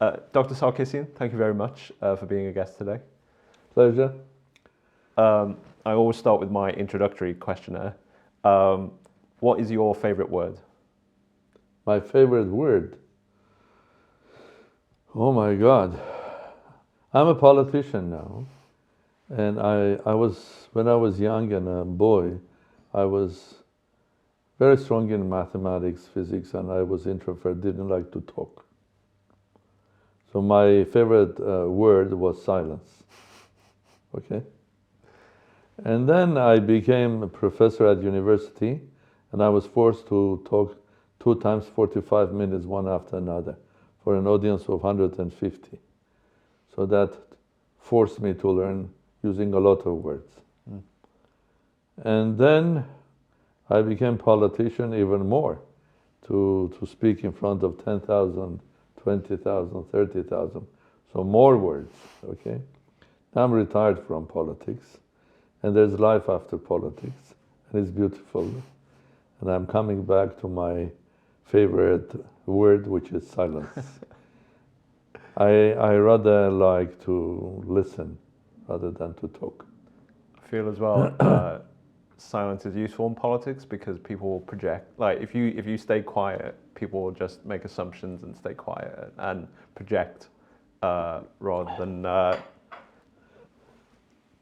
Dr. Sarkissian, thank you very much for being a guest today. Pleasure. I always start with my introductory questionnaire. What is your favorite word? My favorite word? Oh my God. I'm a politician now. And when I was young and a boy, I was very strong in mathematics, physics, and I was introvert, didn't like to talk. So my favorite word was silence. Okay? And then I became a professor at university, and I was forced to talk 2 times 45 minutes, one after another, for an audience of 150. So that forced me to learn using a lot of words. And then I became politician even more, to speak in front of 10,000, 20,000, 30,000. So more words, okay? I'm retired from politics, and there's life after politics, and it's beautiful. And I'm coming back to my favorite word, which is silence. I rather like to listen rather than to talk. I feel as well silence is useful in politics because people will project. Like if you stay quiet, people will just make assumptions and stay quiet and project rather than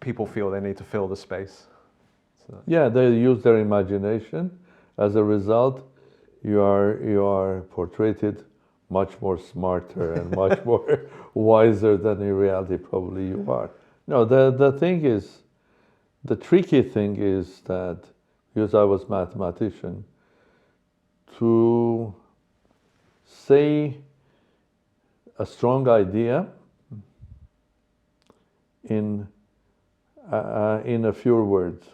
people feel they need to fill the space. So. Yeah, they use their imagination. As a result, you are portrayed much more smarter and much more wiser than in reality probably you are. No, the thing is, the tricky thing is that, because I was mathematician, to say a strong idea in a few words,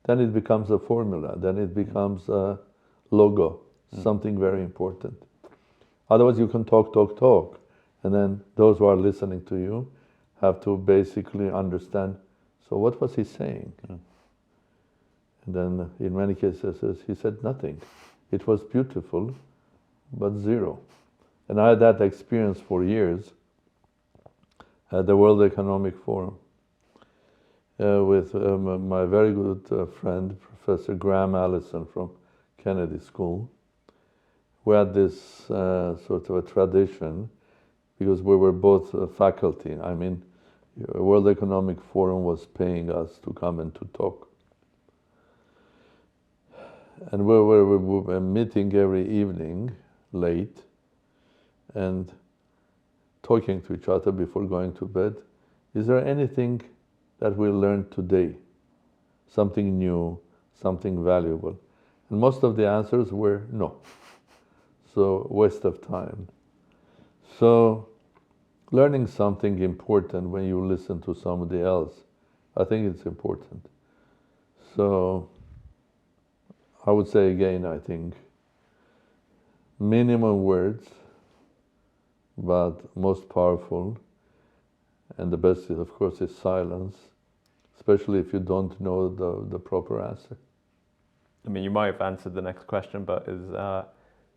then it becomes a formula, then it becomes a logo, something very important. Otherwise you can talk, and then those who are listening to you have to basically understand, so what was he saying? And then in many cases he said nothing. It was beautiful, but zero. And I had that experience for years at the World Economic Forum with my very good friend, Professor Graham Allison from Kennedy School. We had this sort of a tradition, because we were both faculty. I mean, World Economic Forum was paying us to come and to talk. And we were meeting every evening, late, and talking to each other before going to bed. Is there anything that we learned today? Something new, something valuable? And most of the answers were no. So, waste of time. So, learning something important when you listen to somebody else, I think it's important. So, I would say again, I think, minimum words, but most powerful, and the best, of course, is silence, especially if you don't know the proper answer. I mean, you might have answered the next question, but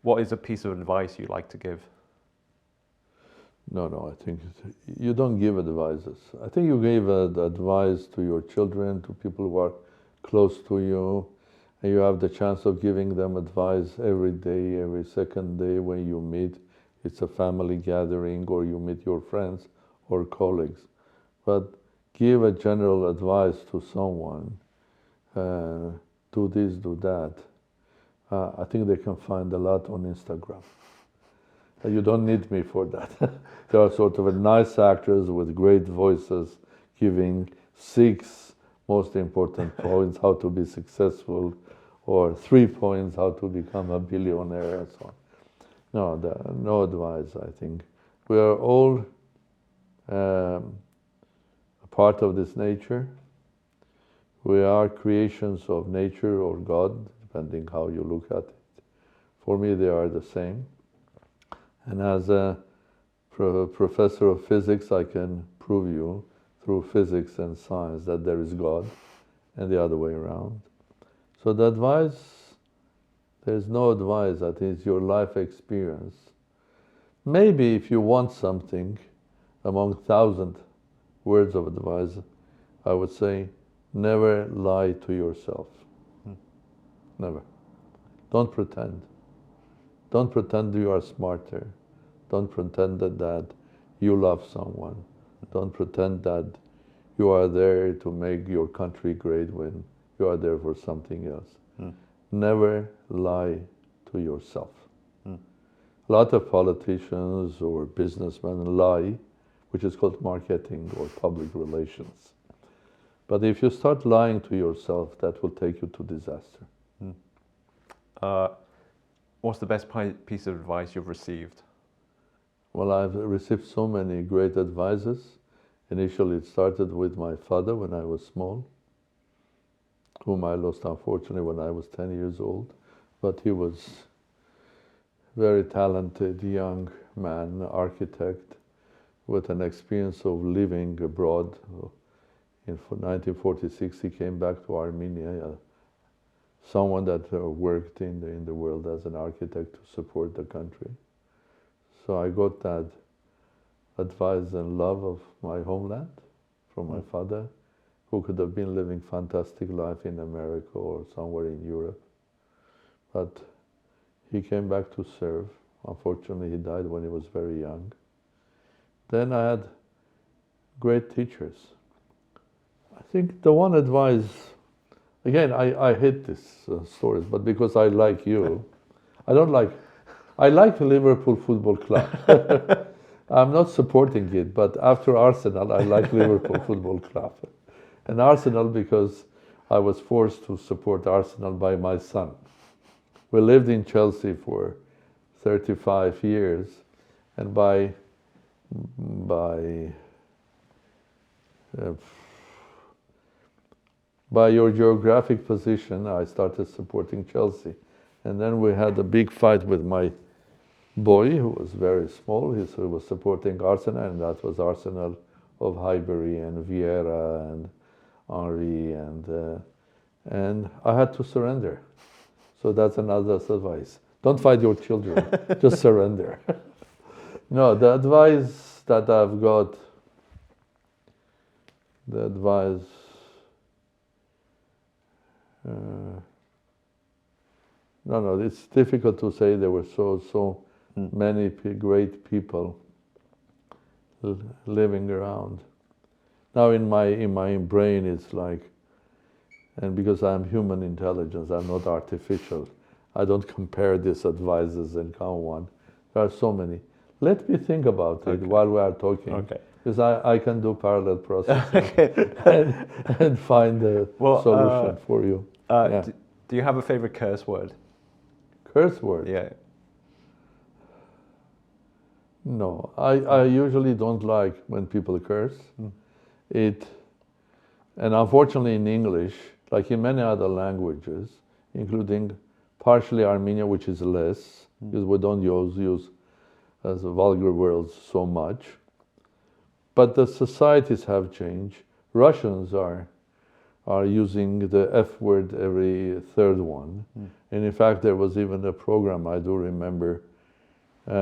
what is a piece of advice you'd like to give? No, I think you don't give advices. I think you gave advice to your children, to people who are close to you, and you have the chance of giving them advice every day, every second day when you meet. It's a family gathering, or you meet your friends or colleagues. But give a general advice to someone, do this, do that. I think they can find a lot on Instagram. You don't need me for that. There are sort of nice actors with great voices giving 6 most important points how to be successful, or 3 points how to become a billionaire and so on. No advice, I think. We are all a part of this nature. We are creations of nature or God, depending how you look at it. For me, they are the same. And as a professor of physics, I can prove you through physics and science that there is God, and the other way around. So the advice, there's no advice. I think it's your life experience maybe if you want something among 1,000 words of advice, I would say never lie to yourself. Never. Don't pretend. Don't pretend you are smarter. Don't pretend that you love someone. Don't pretend that you are there to make your country great when you are there for something else. Never lie to yourself. A lot of politicians or businessmen lie, which is called marketing or public relations. But if you start lying to yourself, that will take you to disaster. What's the best piece of advice you've received? Well, I've received so many great advices. Initially, it started with my father when I was small, whom I lost, unfortunately, when I was 10 years old. But he was a very talented young man, architect, with an experience of living abroad. In 1946, he came back to Armenia, someone that worked in the world as an architect to support the country. So I got that advice and love of my homeland from my father, who could have been living fantastic life in America or somewhere in Europe. But he came back to serve. Unfortunately, he died when he was very young. Then I had great teachers. I think the one advice, again, I hate these stories, but because I like you, I like the Liverpool Football Club. I'm not supporting it, but after Arsenal, I like Liverpool Football Club. And Arsenal because I was forced to support Arsenal by my son. We lived in Chelsea for 35 years, and by your geographic position, I started supporting Chelsea. And then we had a big fight with my boy, who was very small. He was supporting Arsenal, and that was Arsenal of Highbury and Vieira and Henry, and I had to surrender. So that's another advice. Don't fight your children, just surrender. No, the advice that I've got, no, it's difficult to say. There were so many great people living around. Now in my brain it's like, and because I'm human intelligence, I'm not artificial, I don't compare these advices and count one. There are so many. Let me think about it while we are talking. Okay. Because I can do parallel processing and find a solution for you. Yeah. Do you have a favorite curse word? Curse word? Yeah. No, I usually don't like when people curse. And unfortunately in English, like in many other languages, including partially Armenian, which is less, because we don't use as vulgar words so much. But the societies have changed. Russians are using the F word every third one. And in fact, there was even a program, I do remember, when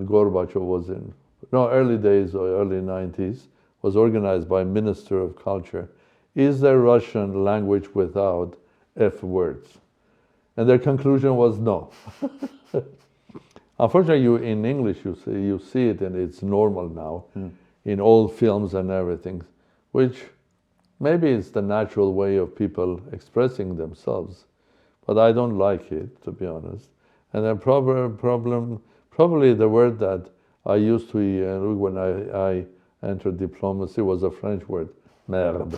Gorbachev was early days or early 90s, was organized by Minister of Culture. Is there Russian language without F words? And their conclusion was no. Unfortunately, in English, you see it, and it's normal now in all films and everything, which maybe it's the natural way of people expressing themselves, but I don't like it, to be honest. And the probably the word that I used to when I entered diplomacy was a French word, merde.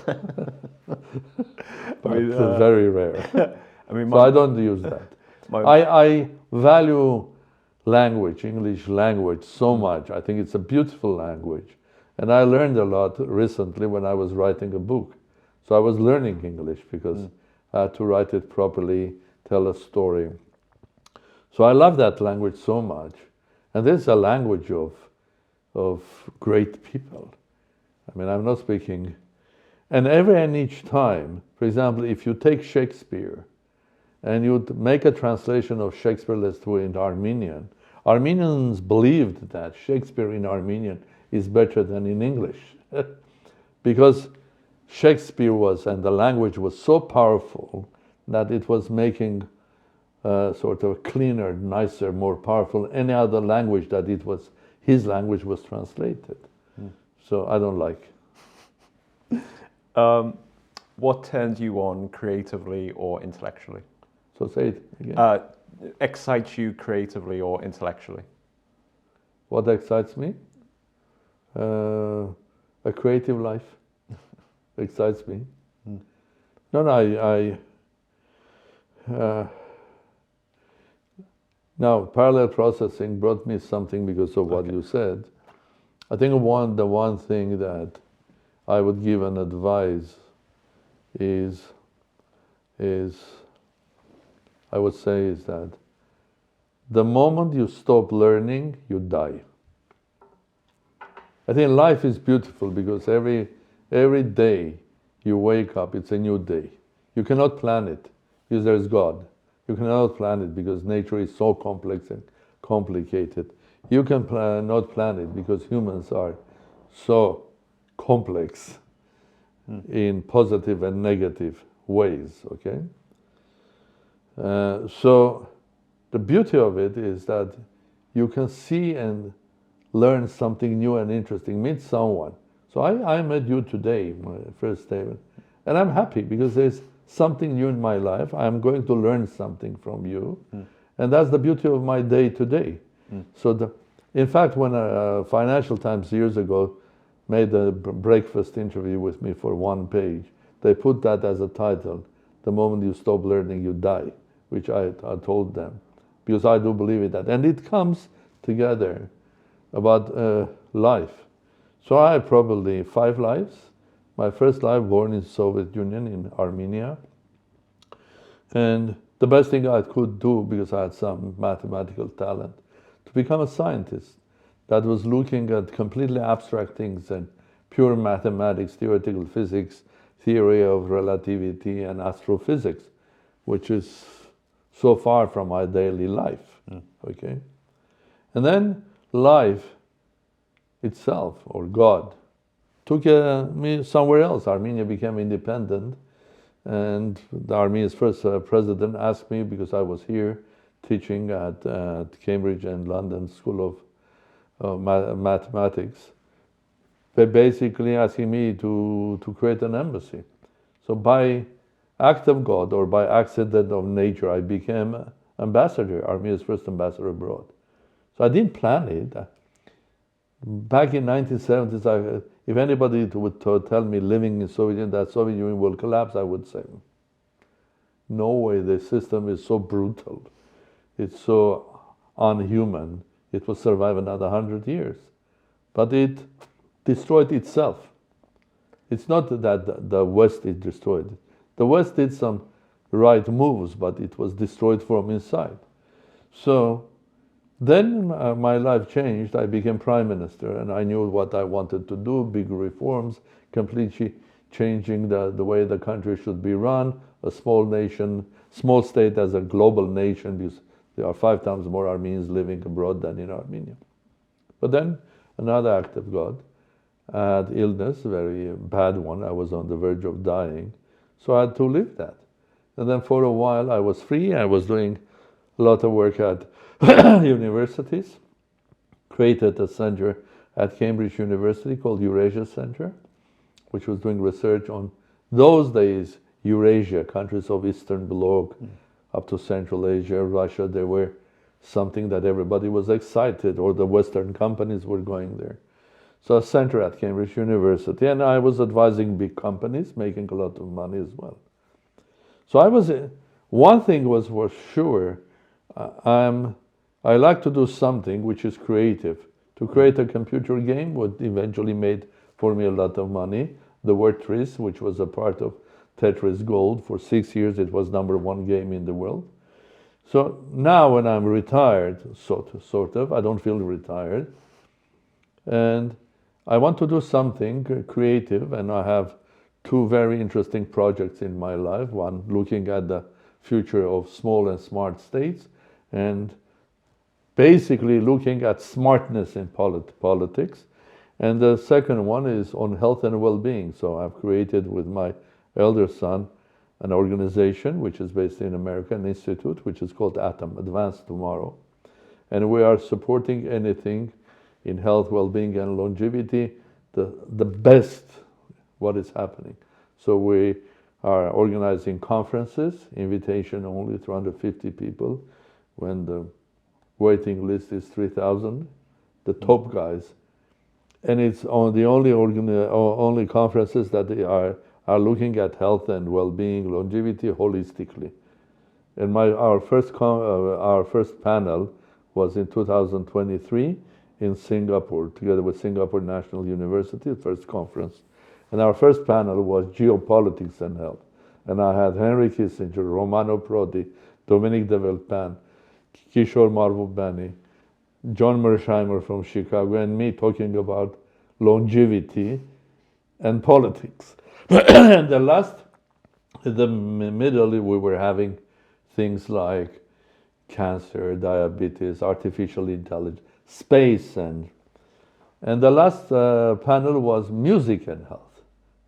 But very rare. So I don't use that. I value language, English language, so much. I think it's a beautiful language. And I learned a lot recently when I was writing a book. So I was learning English because I had to write it properly, tell a story. So I love that language so much. And this is a language of great people. I mean, I'm not speaking. And every and each time, for example, if you take Shakespeare, and you'd make a translation of Shakespeare, let's do it in Armenian. Armenians believed that Shakespeare in Armenian is better than in English because Shakespeare was, and the language was so powerful that it was making sort of cleaner, nicer, more powerful any other language that it was, his language was translated. So I don't like. What turns you on creatively or intellectually? So say it again. Excites you creatively or intellectually? What excites me? A creative life excites me. No, now parallel processing brought me something because of what you said. I think the one thing that I would give an advice is I would say is that the moment you stop learning, you die. I think life is beautiful because every day you wake up, it's a new day. You cannot plan it because there's God. You cannot plan it because nature is so complex and complicated. You can not plan it because humans are so complex in positive and negative ways, okay? So the beauty of it is that you can see and learn something new and interesting, meet someone. So I met you today, my first day, and I'm happy because there's something new in my life. I'm going to learn something from you, and that's the beauty of my day today. So in fact, when Financial Times years ago made a breakfast interview with me for one page, they put that as a title, "The moment you stop learning, you die," which I told them, because I do believe in that. And it comes together about life. So I have probably 5 lives. My first life born in Soviet Union in Armenia. And the best thing I could do, because I had some mathematical talent, to become a scientist that was looking at completely abstract things and pure mathematics, theoretical physics, theory of relativity, and astrophysics, which is so far from my daily life, okay? And then life itself, or God, took me somewhere else. Armenia became independent, and the Armenia's first president asked me, because I was here teaching at Cambridge and London School of Mathematics, they're basically asking me to create an embassy. So by act of God or by accident of nature, I became ambassador, Armenia's first ambassador abroad. So I didn't plan it. Back in 1970s, if anybody would tell me living in Soviet Union, that Soviet Union will collapse, I would say, no way, the system is so brutal. It's so unhuman. It will survive another 100 years. But it destroyed itself. It's not that the West is destroyed. The West did some right moves, but it was destroyed from inside. So then my life changed. I became prime minister, and I knew what I wanted to do, big reforms, completely changing the way the country should be run, a small nation, small state as a global nation, because there are 5 times more Armenians living abroad than in Armenia. But then another act of God. I had illness, a very bad one. I was on the verge of dying. So I had to live that. And then for a while I was free. I was doing a lot of work at universities. Created a center at Cambridge University called Eurasia Center, which was doing research on those days, Eurasia, countries of Eastern Bloc, up to Central Asia, Russia. They were something that everybody was excited, or the Western companies were going there. So a center at Cambridge University, and I was advising big companies, making a lot of money as well. So one thing was for sure, I like to do something which is creative. To create a computer game would eventually made for me a lot of money. The word Tris, which was a part of Tetris Gold, for 6 years it was #1 game in the world. So now when I'm retired, sort of, I don't feel retired, and I want to do something creative, and I have 2 very interesting projects in my life. One looking at the future of small and smart states, and basically looking at smartness in politics. And the second one is on health and well-being. So I've created with my elder son an organization which is based in America, an institute which is called ATOM, Advanced Tomorrow. And we are supporting anything in health, well-being, and longevity, the best what is happening. So we are organizing conferences, invitation only, 350 people, when the waiting list is 3,000, the top guys. And it's on the only conferences that they are looking at health and well-being, longevity holistically. And our first panel was in 2023 in Singapore, together with Singapore National University, first conference. And our first panel was geopolitics and health. And I had Henry Kissinger, Romano Prodi, Dominique de Villepin, Kishore Mahbubani, John Mersheimer from Chicago, and me talking about longevity and politics. And in the middle, we were having things like cancer, diabetes, artificial intelligence, space, and the last panel was music and health.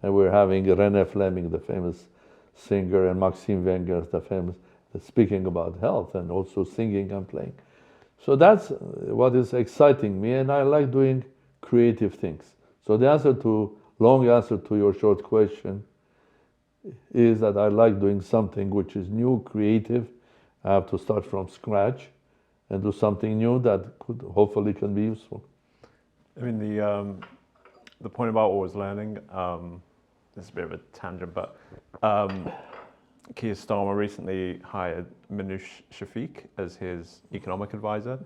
And we're having René Fleming, the famous singer, and Maxime Wenger, the famous, speaking about health and also singing and playing. So that's what is exciting me, and I like doing creative things. So the long answer to your short question is that I like doing something which is new, creative. I have to start from scratch and do something new that hopefully can be useful. I mean, the point about always learning, this is a bit of a tangent, but Keir Starmer recently hired Minouche Shafik as his economic advisor,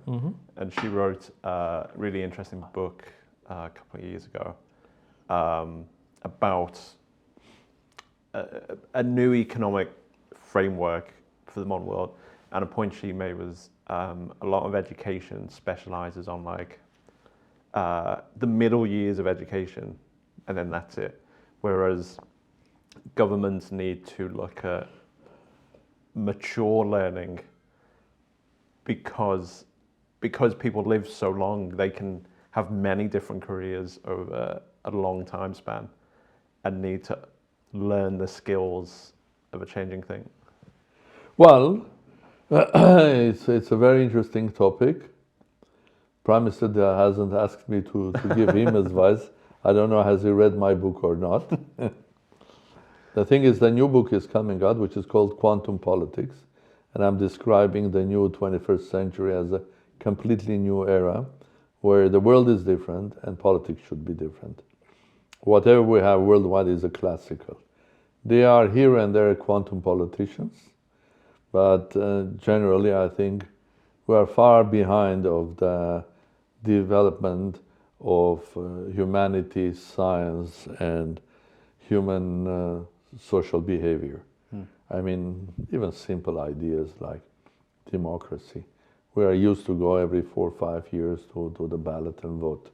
and she wrote a really interesting book a couple of years ago about a new economic framework for the modern world. And a point she made was a lot of education specializes on like the middle years of education, and then that's it. Whereas governments need to look at mature learning because people live so long, they can have many different careers over a long time span and need to learn the skills of a changing thing. Well, it's a very interesting topic. Prime Minister hasn't asked me to give him advice. I don't know, has he read my book or not? The thing is, the new book is coming out, which is called Quantum Politics, and I'm describing the new 21st century as a completely new era where the world is different and politics should be different. Whatever we have worldwide is a classical. There are here and there quantum politicians, but generally I think we are far behind of the development of humanity, science, and human social behavior. I mean, even simple ideas like democracy. We are used to go every 4 or 5 years to the ballot and vote.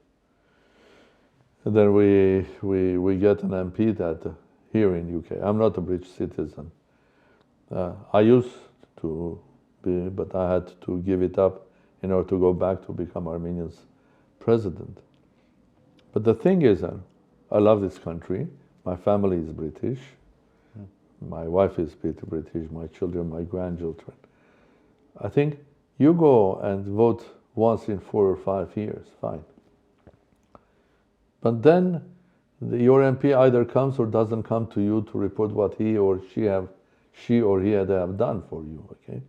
And then we get an MP that here in UK. I'm not a British citizen. I used to be, but I had to give it up in order to go back to become Armenia's president. But the thing is, I love this country. My family is British. My wife is British, my children, my grandchildren. I think you go and vote once in 4 or 5 years, fine. But then your MP either comes or doesn't come to you to report what he or she have done for you, okay?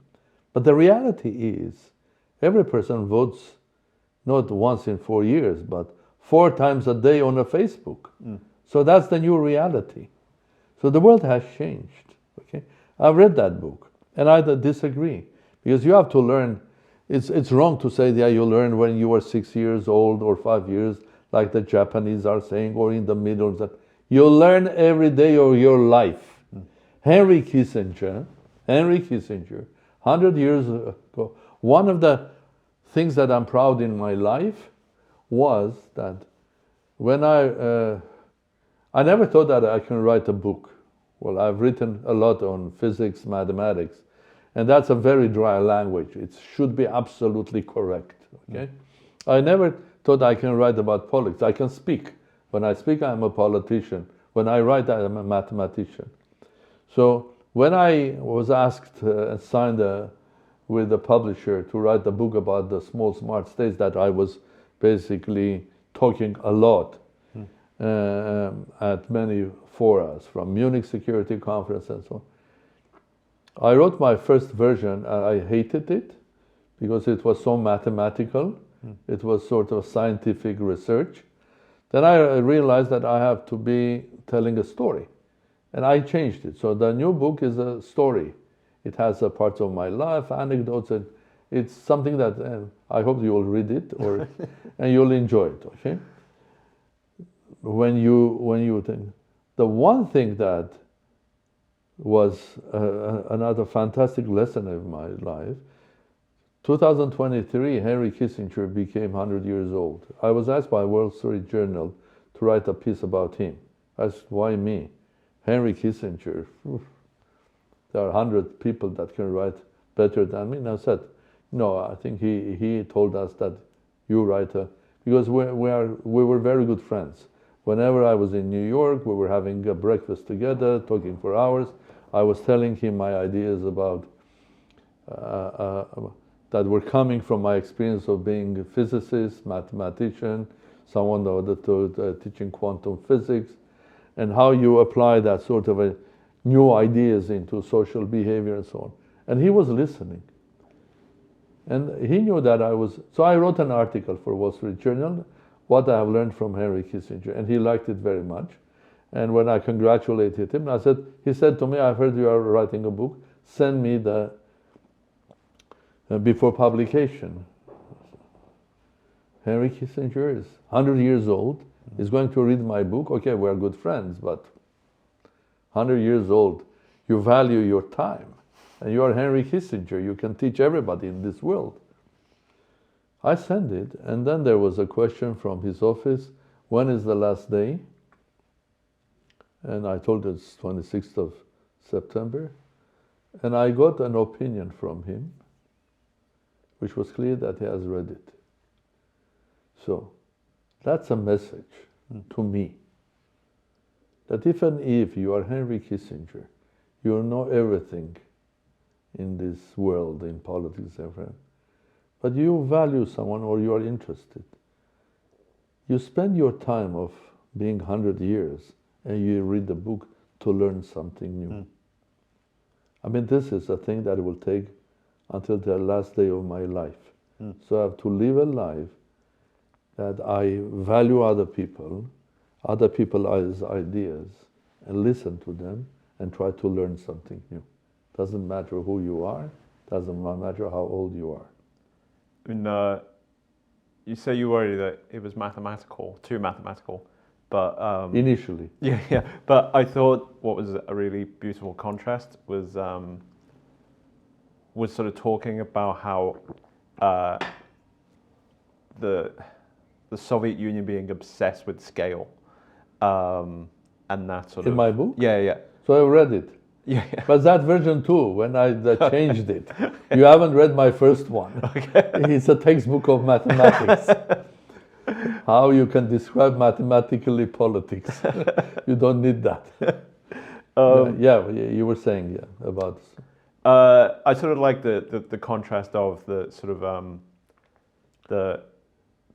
But the reality is, every person votes not once in 4 years, but 4 times a day on a Facebook. So that's the new reality. So the world has changed, okay? I've read that book, and I disagree, because you have to learn. It's wrong to say that you learn when you are 6 years old or 5 years, like the Japanese are saying, or in the middle. That you learn every day of your life. Henry Kissinger, 100 years ago, one of the things that I'm proud in my life was that when I never thought that I can write a book. Well, I've written a lot on physics, mathematics, And that's a very dry language. It should be absolutely correct. Okay? I never thought I can write about politics. I can speak. When I speak, I'm a politician. When I write, I'm a mathematician. So when I was asked and signed with the publisher to write a book about the small smart states, that I was basically talking a lot at many forums, from Munich Security Conference and so on. I wrote my first version and I hated it because it was so mathematical. It was sort of scientific research. Then I realized that I have to be telling a story. And I changed it. So the new book is a story. It has a parts of my life, anecdotes, and it's something that I hope you'll read it and you'll enjoy it, okay? When you think, the one thing that was another fantastic lesson of my life, 2023, Henry Kissinger became 100 years old. I was asked by Wall Street Journal to write a piece about him. I said, why me? Henry Kissinger, there are 100 people that can write better than me. And I said, no, I think he told us that you write because we were very good friends. Whenever I was in New York, we were having a breakfast together, talking for hours. I was telling him my ideas about that were coming from my experience of being a physicist, mathematician, someone to teaching quantum physics, and how you apply that sort of new ideas into social behavior and so on. And he was listening. And he knew that I was, so I wrote an article for Wall Street Journal, what I have learned from Henry Kissinger, and he liked it very much. And when I congratulated him, he said to me, I've heard you are writing a book, send me the before publication. Henry Kissinger is 100 years old, is going to read my book. Okay, we're good friends, but 100 years old, you value your time. And you are Henry Kissinger, you can teach everybody in this world. I sent it, and then there was a question from his office, when is the last day? And I told it's 26th of September. And I got an opinion from him, which was clear that he has read it. So that's a message to me, that even if you are Henry Kissinger, you know everything in this world, in politics, everything, but you value someone or you are interested, you spend your time of being 100 years and you read the book to learn something new. I mean, this is a thing that will take until the last day of my life. So I have to live a life that I value other people's ideas, and listen to them and try to learn something new. Doesn't matter who you are, doesn't matter how old you are. And you say you worry that it was mathematical, too mathematical, but initially. Yeah. But I thought what was a really beautiful contrast was sort of talking about how the Soviet Union being obsessed with scale, and that sort of. In my book? Yeah. So I read it. Yeah. But that version too, when I changed it. You haven't read my first one. Okay. It's a textbook of mathematics. How you can describe mathematically politics. You don't need that. You were saying about. I sort of like the contrast of the sort of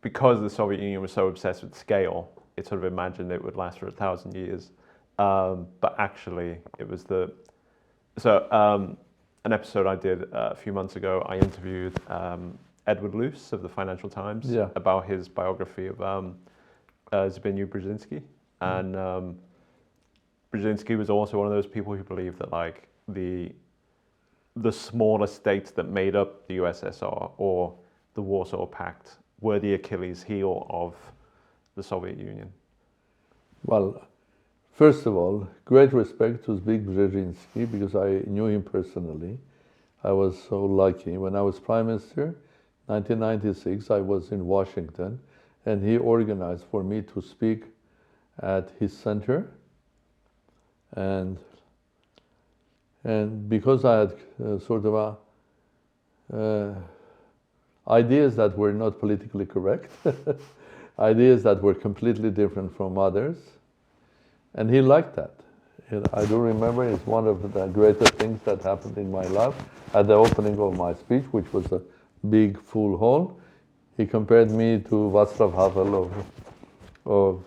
because the Soviet Union was so obsessed with scale, it sort of imagined it would last for 1,000 years. But actually, it was an episode I did a few months ago. I interviewed Edward Luce of the Financial Times about his biography of Zbigniew Brzezinski, and Brzezinski was also one of those people who believed that like the smaller states that made up the USSR or the Warsaw Pact were the Achilles heel of the Soviet Union. Well, first of all, great respect to Zbigniew Brzezinski because I knew him personally. I was so lucky. When I was Prime Minister, 1996, I was in Washington, and he organized for me to speak at his center. And And because I had sort of ideas that were not politically correct, ideas that were completely different from others, and he liked that. And I do remember it's one of the greatest things that happened in my life. At the opening of my speech, which was a big full hall, he compared me to Václav Havel of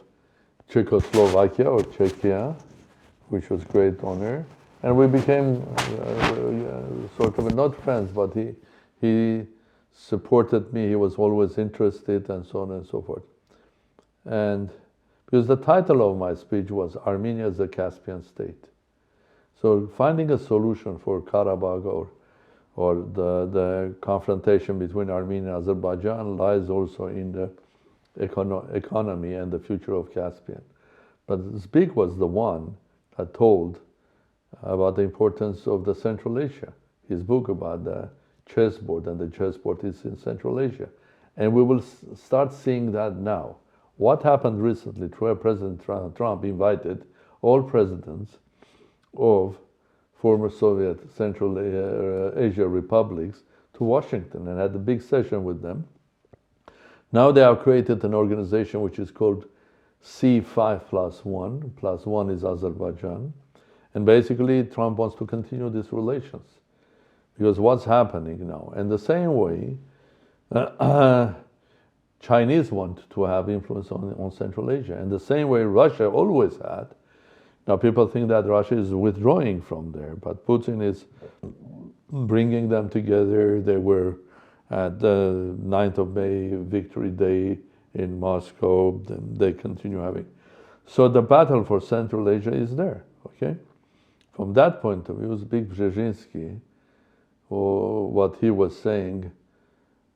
Czechoslovakia or Czechia, which was great honor. And we became sort of not friends, but he supported me. He was always interested, and so on and so forth. And because the title of my speech was Armenia as a Caspian State. So finding a solution for Karabakh or the confrontation between Armenia and Azerbaijan lies also in the economy and the future of Caspian. But Zbig was the one that told about the importance of the Central Asia. His book about the chessboard, and the chessboard is in Central Asia. And we will start seeing that now. What happened recently, President Trump invited all presidents of former Soviet Central Asia republics to Washington and had a big session with them. Now they have created an organization which is called C5+1. Plus one is Azerbaijan. And basically Trump wants to continue these relations. Because what's happening now? In the same way, Chinese want to have influence on Central Asia. In the same way Russia always had. Now people think that Russia is withdrawing from there, but Putin is bringing them together. They were at the 9th of May Victory Day in Moscow. They continue having. So the battle for Central Asia is there, okay? From that point of view, Zbig Brzezinski, or what he was saying,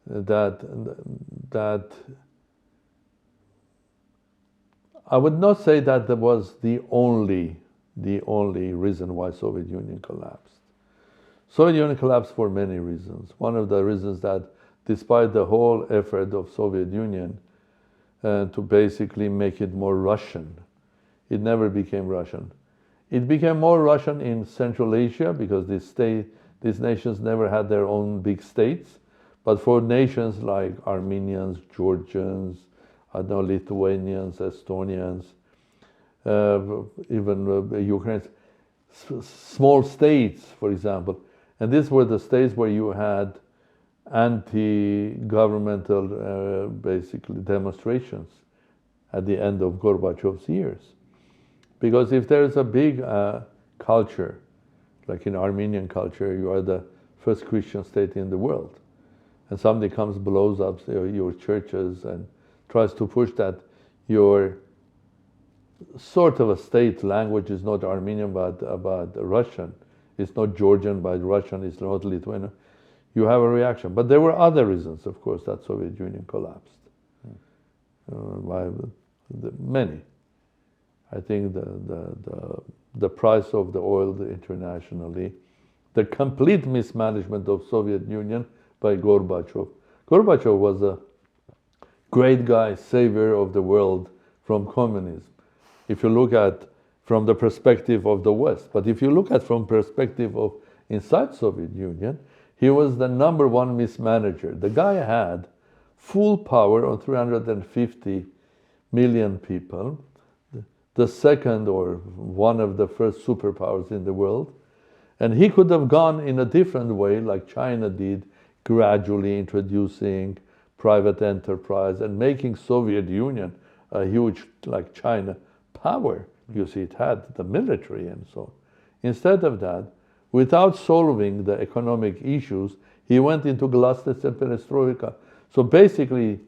that I would not say that that was the only reason why Soviet Union collapsed. Soviet Union collapsed for many reasons. One of the reasons that despite the whole effort of Soviet Union to basically make it more Russian, it never became Russian. It became more Russian in Central Asia because these nations never had their own big states. But for nations like Armenians, Georgians, I don't know, Lithuanians, Estonians, even Ukrainians, small states, for example. And these were the states where you had anti-governmental, basically, demonstrations at the end of Gorbachev's years. Because if there's a big culture, like in Armenian culture, you are the first Christian state in the world. And somebody comes, blows up your churches and tries to push that your sort of a state language is not Armenian but Russian. It's not Georgian but Russian, it's not Lithuanian. You have a reaction. But there were other reasons, of course, that Soviet Union collapsed. Many. I think the price of the oil internationally, the complete mismanagement of Soviet Union by Gorbachev. Gorbachev was a great guy, savior of the world from communism. If you look at from the perspective of the West, but if you look at from perspective of inside Soviet Union, he was the number one mismanager. The guy had full power on 350 million people, the second or one of the first superpowers in the world. And he could have gone in a different way, like China did, gradually introducing private enterprise and making Soviet Union a huge, like China, power. You see, it had the military and so on. Instead of that, without solving the economic issues, he went into glasnost and perestroika. So basically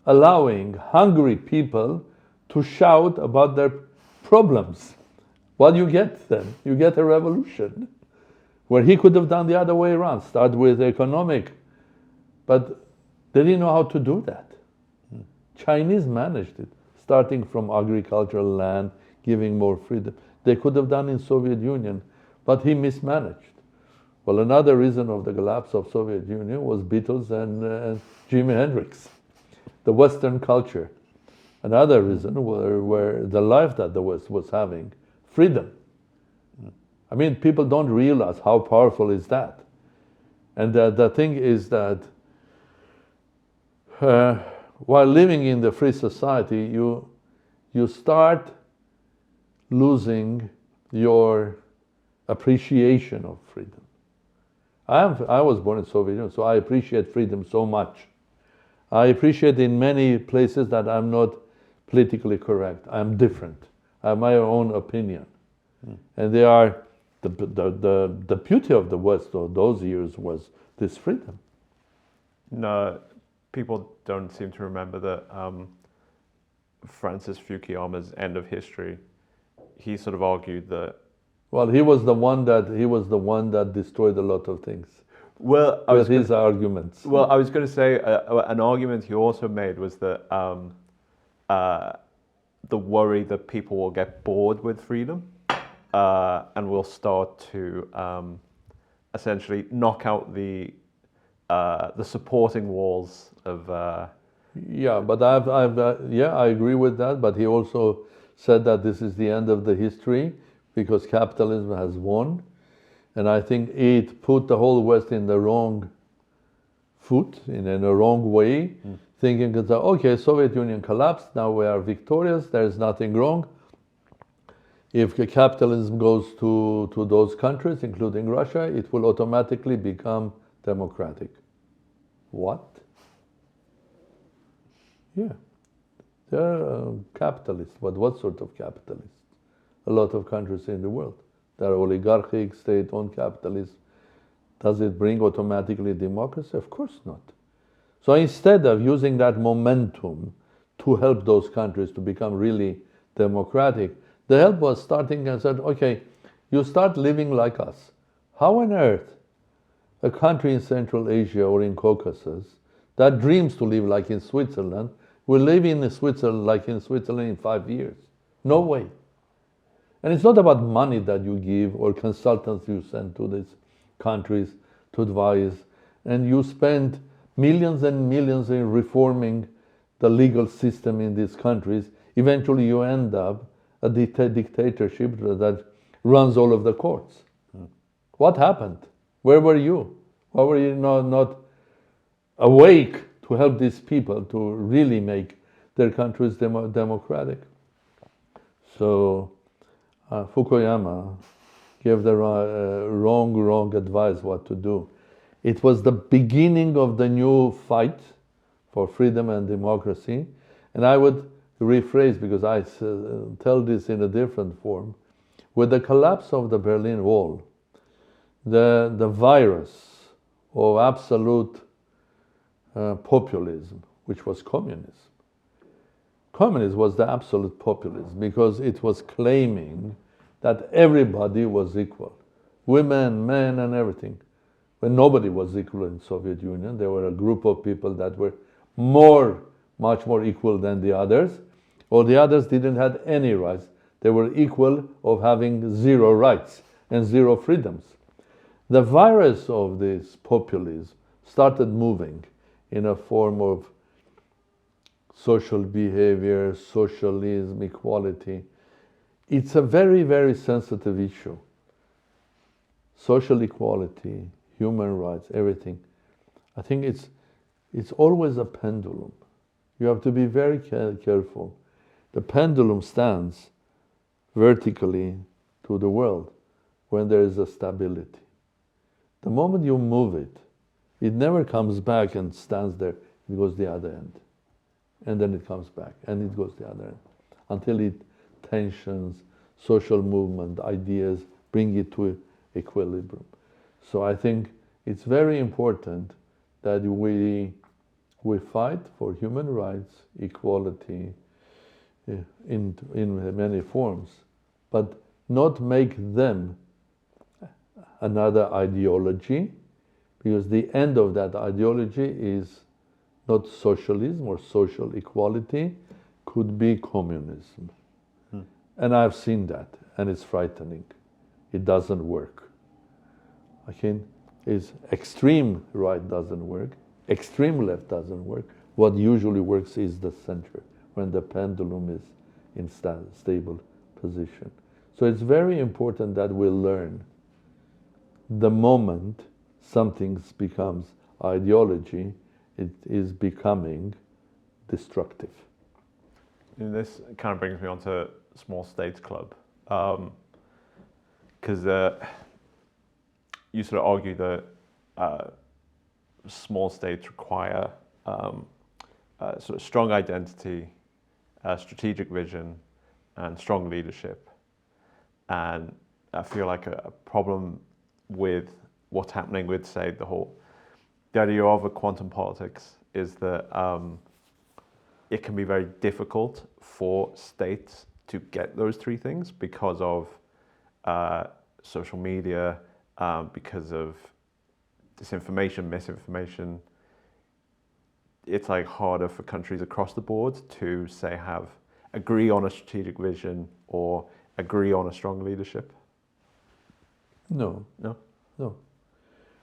allowing hungry people to shout about their problems. What do you get then? You get a revolution. Where he could have done the other way around, start with economic, but they didn't know how to do that. Chinese managed it, starting from agricultural land, giving more freedom. They could have done in Soviet Union, but he mismanaged. Well, another reason of the collapse of Soviet Union was Beatles and Jimi Hendrix, the Western culture. Another reason were the life that the West was having, freedom. I mean, people don't realize how powerful is that. And the thing is that while living in the free society, you start losing your appreciation of freedom. I was born in Soviet Union, so I appreciate freedom so much. I appreciate in many places that I'm not politically correct. I'm different. I have my own opinion. And they are the beauty of the West those years was this freedom. No, people don't seem to remember that Francis Fukuyama's End of History, he sort of argued that. Well, he was the one that destroyed a lot of things. Well, with his arguments. Well, I was going to say an argument he also made was that the worry that people will get bored with freedom and will start to essentially knock out the supporting walls of. Yeah, but I agree with that. But he also said that this is the end of the history because capitalism has won. And I think it put the whole West in the wrong foot, in a wrong way, thinking that, okay, Soviet Union collapsed, now we are victorious, there is nothing wrong. If capitalism goes to those countries, including Russia, it will automatically become democratic. What? Yeah. They're capitalists, but what sort of capitalists? A lot of countries in the world. They're oligarchic, state-owned capitalists. Does it bring automatically democracy? Of course not. So instead of using that momentum to help those countries to become really democratic, the help was starting and said, okay, you start living like us. How on earth a country in Central Asia or in Caucasus that dreams to live like in Switzerland will live in Switzerland like in Switzerland in 5 years? No way. And it's not about money that you give or consultants you send to these countries to advise. And you spend millions and millions in reforming the legal system in these countries. Eventually you end up a dictatorship that runs all of the courts. What happened? Where were you? Why were you not awake to help these people to really make their countries democratic? So Fukuyama gave the wrong advice what to do. It was the beginning of the new fight for freedom and democracy. And I would rephrase, because I tell this in a different form. With the collapse of the Berlin Wall, the virus of absolute populism, which was communism. Communism was the absolute populism because it was claiming that everybody was equal. Women, men, and everything. When nobody was equal in Soviet Union, there were a group of people that were much more equal than the others, or the others didn't have any rights. They were equal of having zero rights and zero freedoms. The virus of this populism started moving in a form of social behavior, socialism, equality. It's a very, very sensitive issue. Social equality, human rights, everything. I think it's always a pendulum. You have to be very careful. The pendulum stands vertically to the world when there is a stability. The moment you move it, it never comes back and stands there. It goes the other end. And then it comes back, and it goes the other end. Until tensions, social movement, ideas, bring it to equilibrium. So I think it's very important that we fight for human rights, equality in many forms, but not make them another ideology, because the end of that ideology is not socialism or social equality, could be communism. And I've seen that, and it's frightening. It doesn't work. Is extreme right doesn't work, extreme left doesn't work. What usually works is the center, when the pendulum is in stable position. So it's very important that we learn the moment something becomes ideology, it is becoming destructive. And this kind of brings me on to Small States Club, because you sort of argue that small states require sort of strong identity, strategic vision, and strong leadership. And I feel like a problem with what's happening with, say, the idea of a quantum politics is that it can be very difficult for states to get those three things because of social media, because of disinformation, misinformation. It's like harder for countries across the board to say agree on a strategic vision or agree on a strong leadership. No. No? No.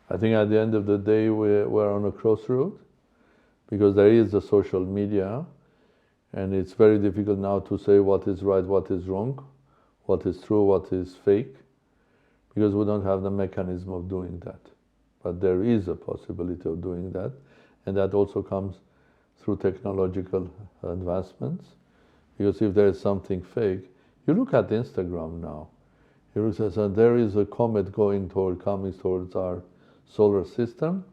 I think at the end of the day we're on a crossroad because there is the social media and it's very difficult now to say what is right, what is wrong, what is true, what is fake, because we don't have the mechanism of doing that. But there is a possibility of doing that, and that also comes through technological advancements. Because if there is something fake, you look at Instagram now, you look at, there is a comet coming towards our solar system.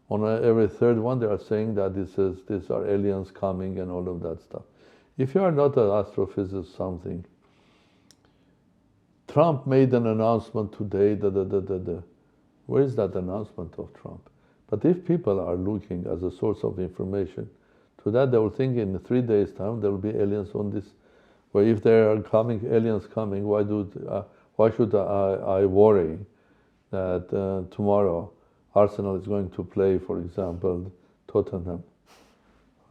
On every third one, they are saying that these are aliens coming and all of that stuff. If you are not an astrophysicist, something, Trump made an announcement today. Where is that announcement of Trump? But if people are looking as a source of information to that, they will think in 3 days' time there will be aliens on this. Well, if there are aliens coming, why should I worry that tomorrow Arsenal is going to play, for example, Tottenham?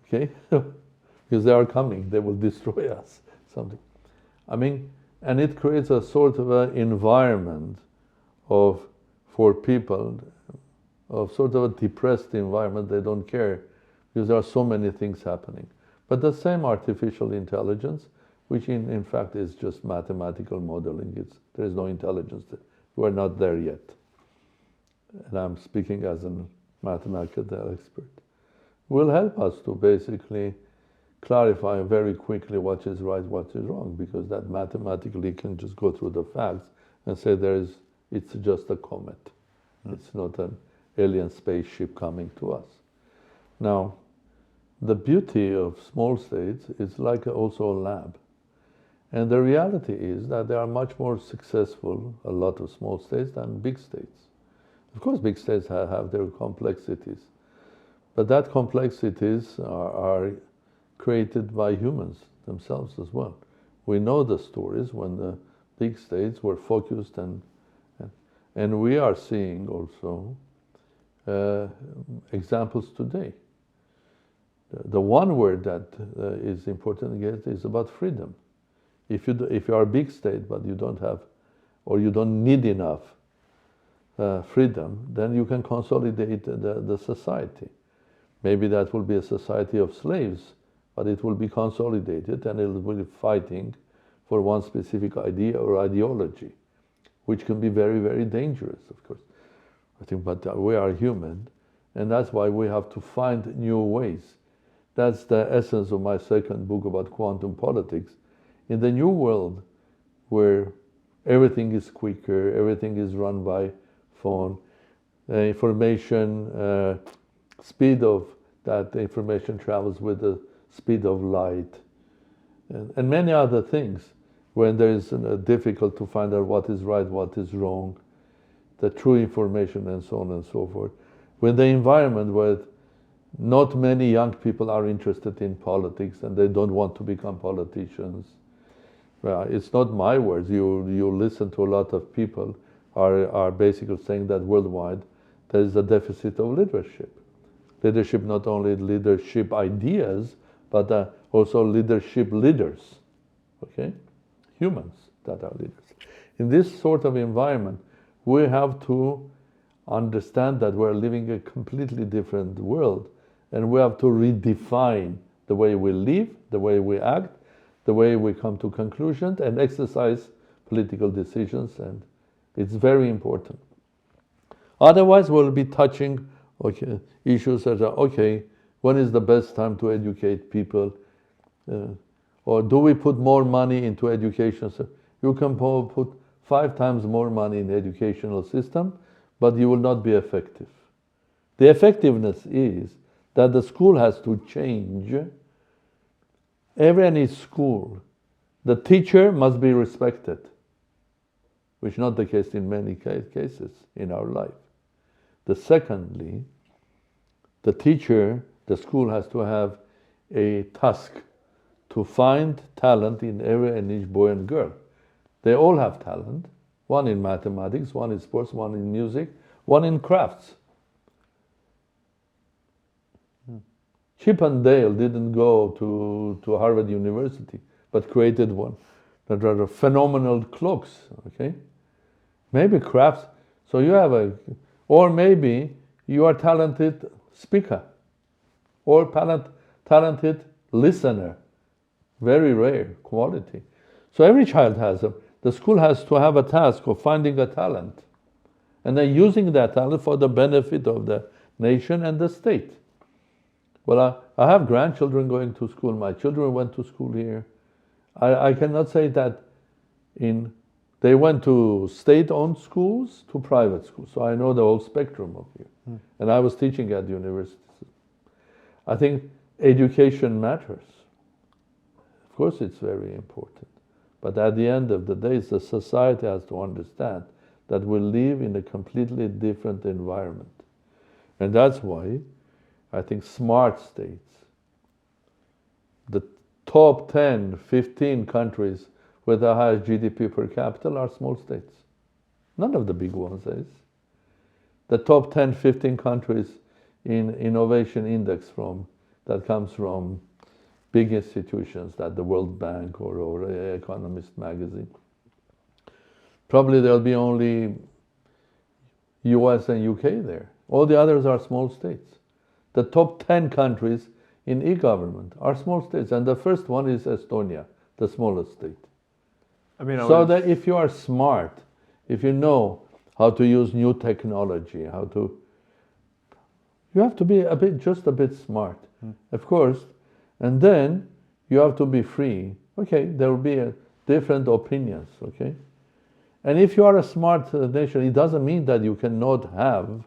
Okay, because they are coming, they will destroy us. Something. I mean, and it creates a sort of an environment for people, of sort of a depressed environment. They don't care because there are so many things happening. But the same artificial intelligence, which in fact is just mathematical modeling, there is no intelligence there. We're not there yet. And I'm speaking as a mathematical expert, will help us to basically clarify very quickly what is right, what is wrong, because that mathematically can just go through the facts and say it's just a comet. It's not an alien spaceship coming to us. Now, the beauty of small states is like also a lab. And the reality is that they are much more successful, a lot of small states, than big states. Of course, big states have their complexities, but that complexities are created by humans themselves as well. We know the stories when the big states were focused, and we are seeing also examples today. The one word that is important again is about freedom. If you are a big state but you don't have, or you don't need enough freedom, then you can consolidate the society. Maybe that will be a society of slaves, but it will be consolidated and it will be fighting for one specific idea or ideology, which can be very, very dangerous, of course. I think, but we are human, and that's why we have to find new ways. That's the essence of my second book about quantum politics. In the new world, where everything is quicker, everything is run by phone, information, speed of that information travels with the speed of light, and many other things, when there is difficult to find out what is right, what is wrong, the true information, and so on and so forth. When the environment where not many young people are interested in politics and they don't want to become politicians. Well, it's not my words. You listen to a lot of people are basically saying that worldwide there is a deficit of leadership. Leadership, not only leadership ideas, but also leadership leaders. Okay? Humans that are leaders. In this sort of environment, we have to understand that we're living a completely different world, and we have to redefine the way we live, the way we act, the way we come to conclusions, and exercise political decisions, and it's very important. Otherwise, we'll be touching issues such as, okay, when is the best time to educate people? Or do we put more money into education? So you can put 5 times more money in the educational system, but you will not be effective. The effectiveness is that the school has to change. Every school, the teacher must be respected, which is not the case in many cases in our life. Secondly, the teacher, the school has to have a task to find talent in every and each boy and girl. They all have talent, one in mathematics, one in sports, one in music, one in crafts. Chip and Dale didn't go to Harvard University, but created one that are phenomenal clocks, okay? Maybe crafts, so you have or maybe you are talented speaker, or talented listener, very rare quality. So every child has them. The school has to have a task of finding a talent, and then using that talent for the benefit of the nation and the state. Well, I have grandchildren going to school. My children went to school here. I cannot say that they went to state-owned schools to private schools. So I know the whole spectrum of here. And I was teaching at universities. I think education matters. Of course, it's very important. But at the end of the day, the society has to understand that we live in a completely different environment. And that's why I think smart states, the top 10, 15 countries with the highest GDP per capita are small states. None of the big ones is. The top 10, 15 countries in innovation index that comes from big institutions like the World Bank or Economist magazine. Probably there'll be only US and UK there. All the others are small states. The top 10 countries in e-government are small states, and the first one is Estonia, the smallest state. That if you are smart, if you know how to use new technology, you have to be just a bit smart, of course, and then you have to be free. Okay, there will be different opinions, okay? And if you are a smart nation, it doesn't mean that you cannot have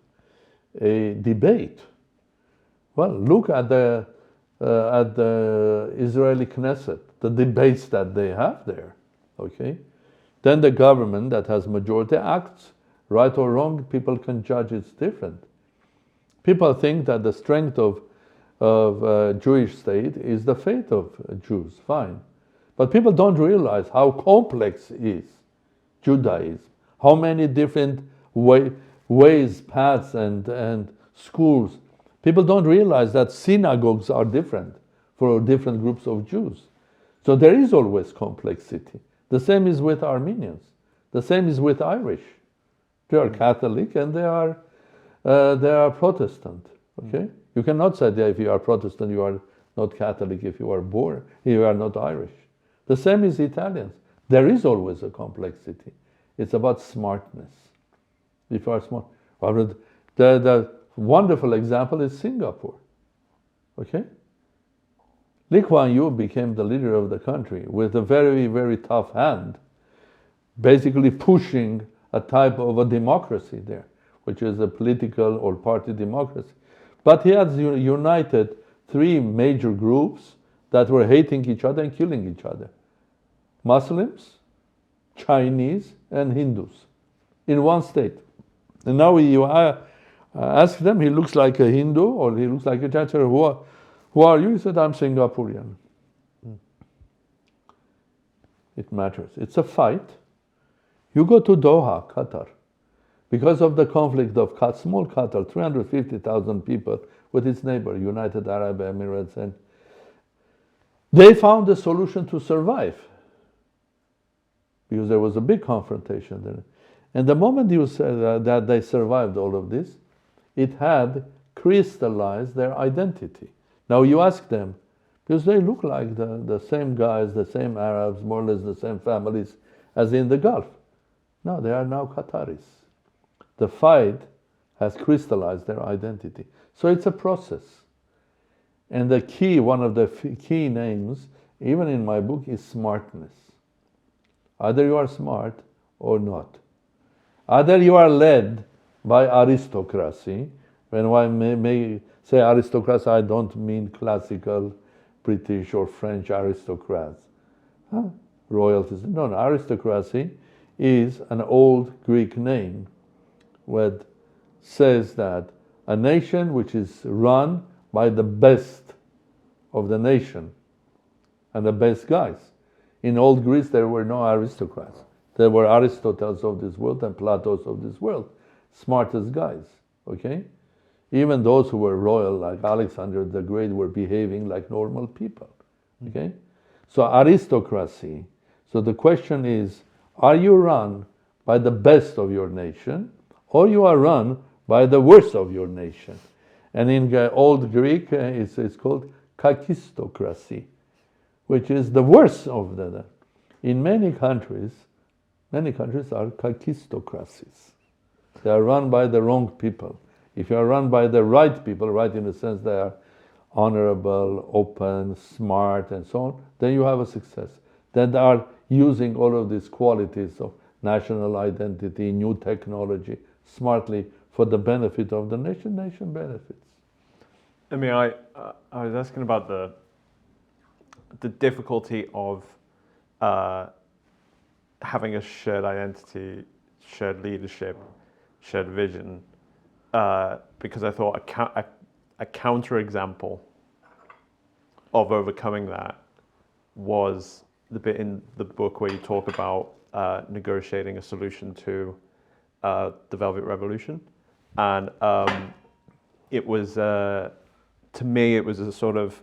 a debate. Well, look at the Israeli Knesset, the debates that they have there, okay? Then the government that has majority acts, right or wrong, people can judge it's different. People think that the strength of a Jewish state is the faith of Jews, fine. But people don't realize how complex is Judaism, how many different ways, paths, and schools. People don't realize that synagogues are different for different groups of Jews. So there is always complexity. The same is with Armenians. The same is with Irish. They are Catholic and they are Protestant. Okay, you cannot say that if you are Protestant you are not Catholic. If you are not Irish. The same is Italians. There is always a complexity. It's about smartness. If you are smart, the wonderful example is Singapore. Okay? Lee Kuan Yew became the leader of the country with a very, very tough hand, basically pushing a type of a democracy there, which is a political or party democracy. But he has united 3 major groups that were hating each other and killing each other. Muslims, Chinese, and Hindus in one state. And now you ask them, he looks like a Hindu or he looks like a Chinese. Who are you? He said, I'm Singaporean. It matters. It's a fight. You go to Doha, Qatar, because of the conflict of small Qatar, 350,000 people with its neighbor, United Arab Emirates, and they found a solution to survive because there was a big confrontation there. And the moment you said that they survived all of this, it had crystallized their identity. Now you ask them, because they look like the same guys, the same Arabs, more or less the same families, as in the Gulf. No, they are now Qataris. The fight has crystallized their identity. So it's a process. And the key, one of the key names, even in my book, is smartness. Either you are smart or not. Either you are led by aristocracy. When I may say aristocracy, I don't mean classical British or French aristocrats. Royalties. No, aristocracy is an old Greek name that says that a nation which is run by the best of the nation and the best guys. In old Greece, there were no aristocrats. There were Aristotles of this world and Platos of this world, smartest guys, okay? Even those who were royal, like Alexander the Great, were behaving like normal people, okay? So aristocracy. So the question is, are you run by the best of your nation, or you are run by the worst of your nation? And in Old Greek, it's called kakistocracy, which is the worst of the. In many countries are kakistocracies. They are run by the wrong people. If you are run by the right people, right in the sense they are honorable, open, smart, and so on, then you have a success. Then they are using all of these qualities of national identity, new technology, smartly for the benefit of the nation. Nation benefits. I mean, I was asking about the difficulty of having a shared identity, shared leadership, shared vision, because I thought a counterexample of overcoming that was the bit in the book where you talk about negotiating a solution to the Velvet Revolution, and it was to me it was a sort of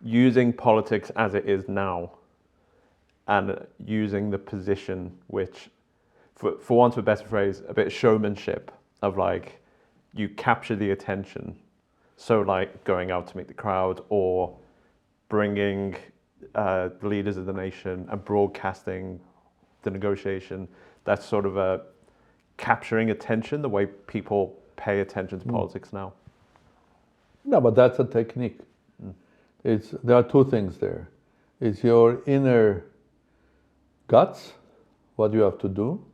using politics as it is now, and using the position which, for want of a better phrase, a bit of showmanship of like you capture the attention. So like going out to meet the crowd or bringing the leaders of the nation and broadcasting the negotiation. That's sort of a capturing attention, the way people pay attention to politics now. No, but that's a technique. There are two things there. It's your inner guts, what you have to do.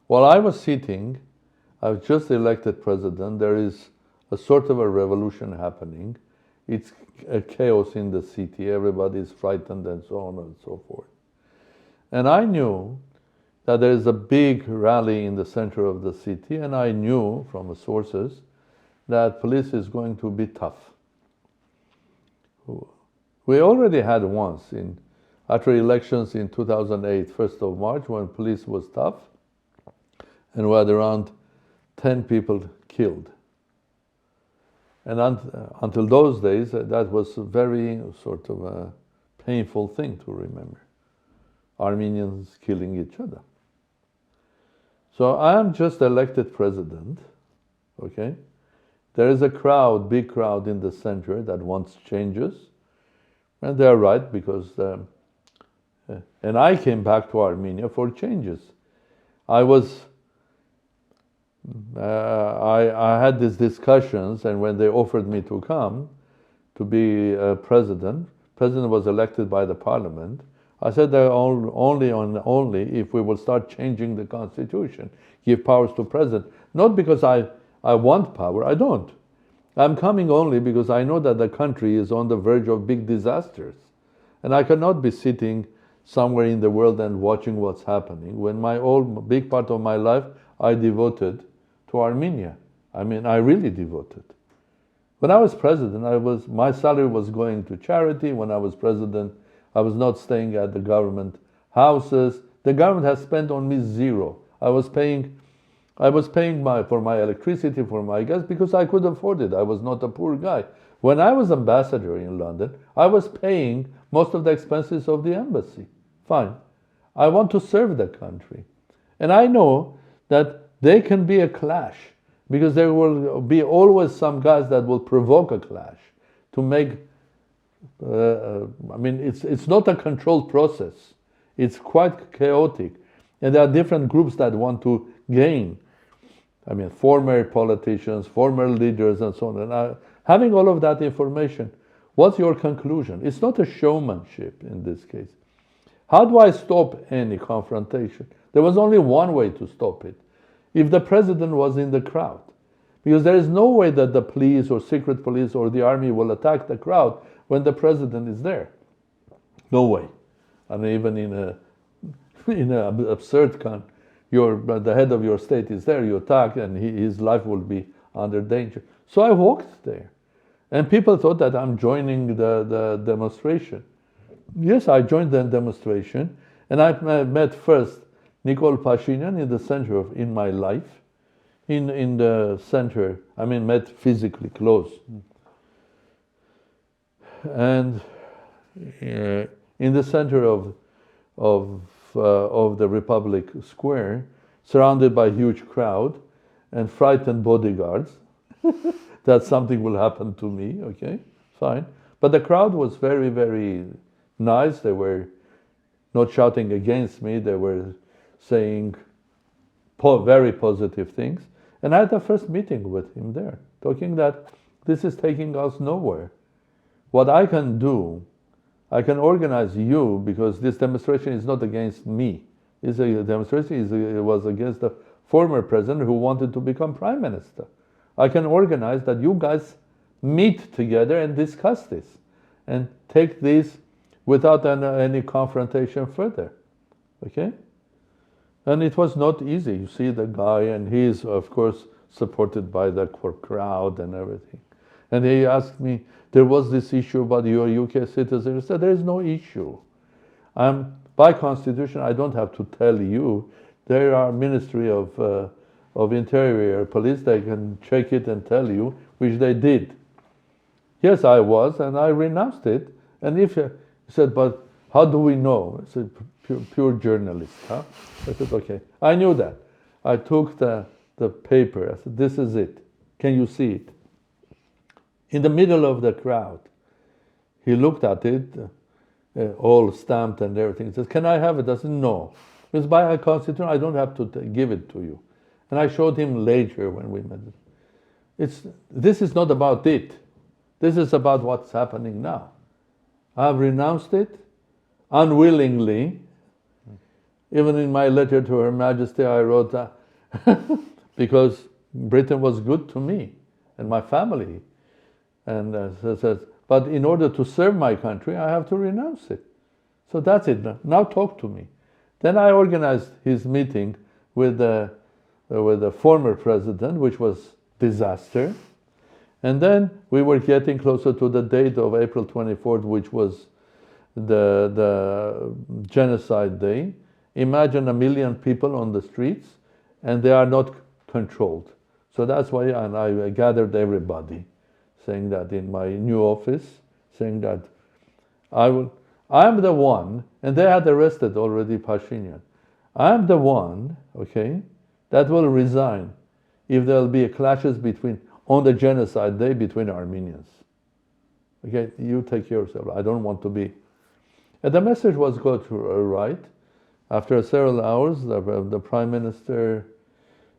While I was sitting, I was just elected president, there is a sort of a revolution happening. It's a chaos in the city, everybody is frightened and so on and so forth. And I knew that there is a big rally in the center of the city, and I knew from the sources that police is going to be tough. We already had once, after elections in 2008, 1st of March, when police was tough, and we had around 10 people killed. And until those days, that was a very sort of a painful thing to remember. Armenians killing each other. So I am just elected president, okay? There is a crowd, big crowd in the center that wants changes. And they're right, because, and I came back to Armenia for changes. I had these discussions, and when they offered me to come to be president was elected by the parliament. I said that only if we will start changing the constitution, give powers to president. Not because I want power, I don't. I'm coming only because I know that the country is on the verge of big disasters. And I cannot be sitting somewhere in the world and watching what's happening when big part of my life I devoted to Armenia. I mean, I really devoted. When I was president, my salary was going to charity. When I was president, I was not staying at the government houses. The government has spent on me zero. I was paying for my electricity, for my gas, because I could afford it. I was not a poor guy. When I was ambassador in London, I was paying most of the expenses of the embassy. Fine. I want to serve the country. And I know that there can be a clash, because there will be always some guys that will provoke a clash to make, it's not a controlled process. It's quite chaotic. And there are different groups that want to gain. I mean, former politicians, former leaders, and so on. And having all of that information, what's your conclusion? It's not a showmanship in this case. How do I stop any confrontation? There was only one way to stop it. If the president was in the crowd. Because there is no way that the police or secret police or the army will attack the crowd when the president is there. No way. And even in an absurd the head of your state is there, you attack, and his life will be under danger. So I walked there. And people thought that I'm joining the demonstration. Yes, I joined the demonstration, and I met first Nikol Pashinyan in my life. In the center, I mean, met physically close. And in the center of the Republic Square, surrounded by a huge crowd and frightened bodyguards, that something will happen to me, okay, fine. But the crowd was very, very nice. They were not shouting against me. They were saying very positive things. And I had the first meeting with him there, talking that this is taking us nowhere. What I can do, I can organize you, because this demonstration is not against me. It's a demonstration, it was against the former president who wanted to become prime minister. I can organize that you guys meet together and discuss this and take this without any confrontation further, okay? And it was not easy. You see the guy, and he is, of course, supported by the crowd and everything. And he asked me, there was this issue about your UK citizen. I said, there is no issue. By constitution, I don't have to tell you. There are Ministry of Interior, police, they can check it and tell you, which they did. Yes, I was, and I renounced it. And he said, but how do we know? I said, pure journalist, huh? I said, okay. I knew that. I took the paper. I said, this is it. Can you see it? In the middle of the crowd, he looked at it, all stamped and everything. He says, can I have it? I said, no. Because by a constitution, I don't have to give it to you. And I showed him later when we met. This is not about it. This is about what's happening now. I've renounced it unwillingly. Even in my letter to Her Majesty, I wrote that because Britain was good to me and my family. And but in order to serve my country, I have to renounce it. So that's it. Now talk to me. Then I organized his meeting with the former president, which was disaster. And then we were getting closer to the date of April 24th, which was the genocide day. Imagine 1 million people on the streets, and they are not controlled. So that's why, and I gathered everybody, saying that in my new office, saying that I'm the one, and they had arrested already Pashinyan. I'm the one, okay, that will resign if there'll be clashes on the genocide day between Armenians. Okay, you take care of yourself. I don't want to be. And the message was got right. After several hours, the prime minister,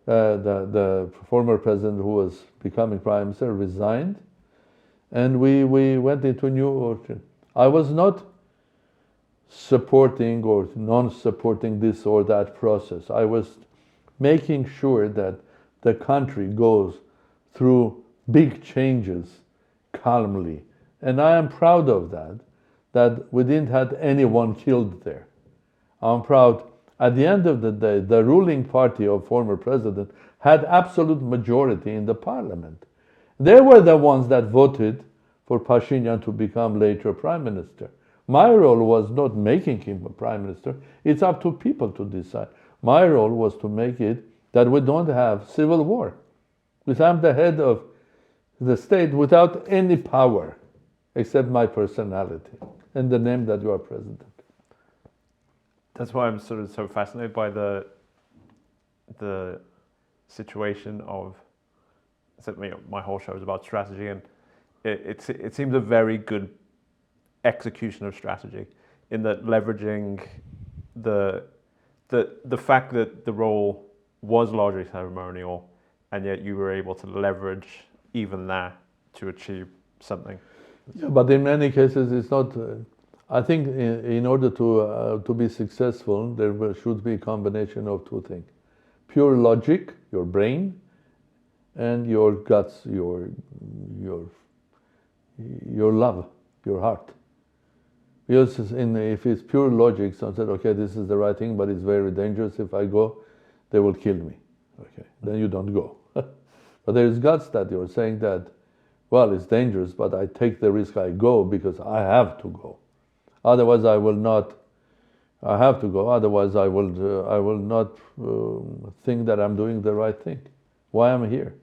the former president who was becoming prime minister, resigned, and we went into new order. I was not supporting or non-supporting this or that process. I was making sure that the country goes through big changes calmly. And I am proud of that we didn't have anyone killed there. I'm proud. At the end of the day, the ruling party of former president had absolute majority in the parliament. They were the ones that voted for Pashinyan to become later prime minister. My role was not making him a prime minister. It's up to people to decide. My role was to make it that we don't have civil war. Because I'm the head of the state without any power except my personality and the name that you are president. That's why I'm sort of so fascinated by the situation of, my whole show is about strategy, and it seems a very good execution of strategy in that leveraging the fact that the role was largely ceremonial, and yet you were able to leverage even that to achieve something. Yeah, but in many cases, it's not. I think in order to be successful, should be a combination of two things: pure logic, your brain, and your guts, your love, your heart. Because if it's pure logic, someone said, okay, this is the right thing, but it's very dangerous. If I go, they will kill me. Okay, then you don't go. But there is guts that you're saying that, well, it's dangerous, but I take the risk, I go because I have to go. Otherwise, I will not. I have to go. Otherwise, I will not think that I'm doing the right thing. Why am I here?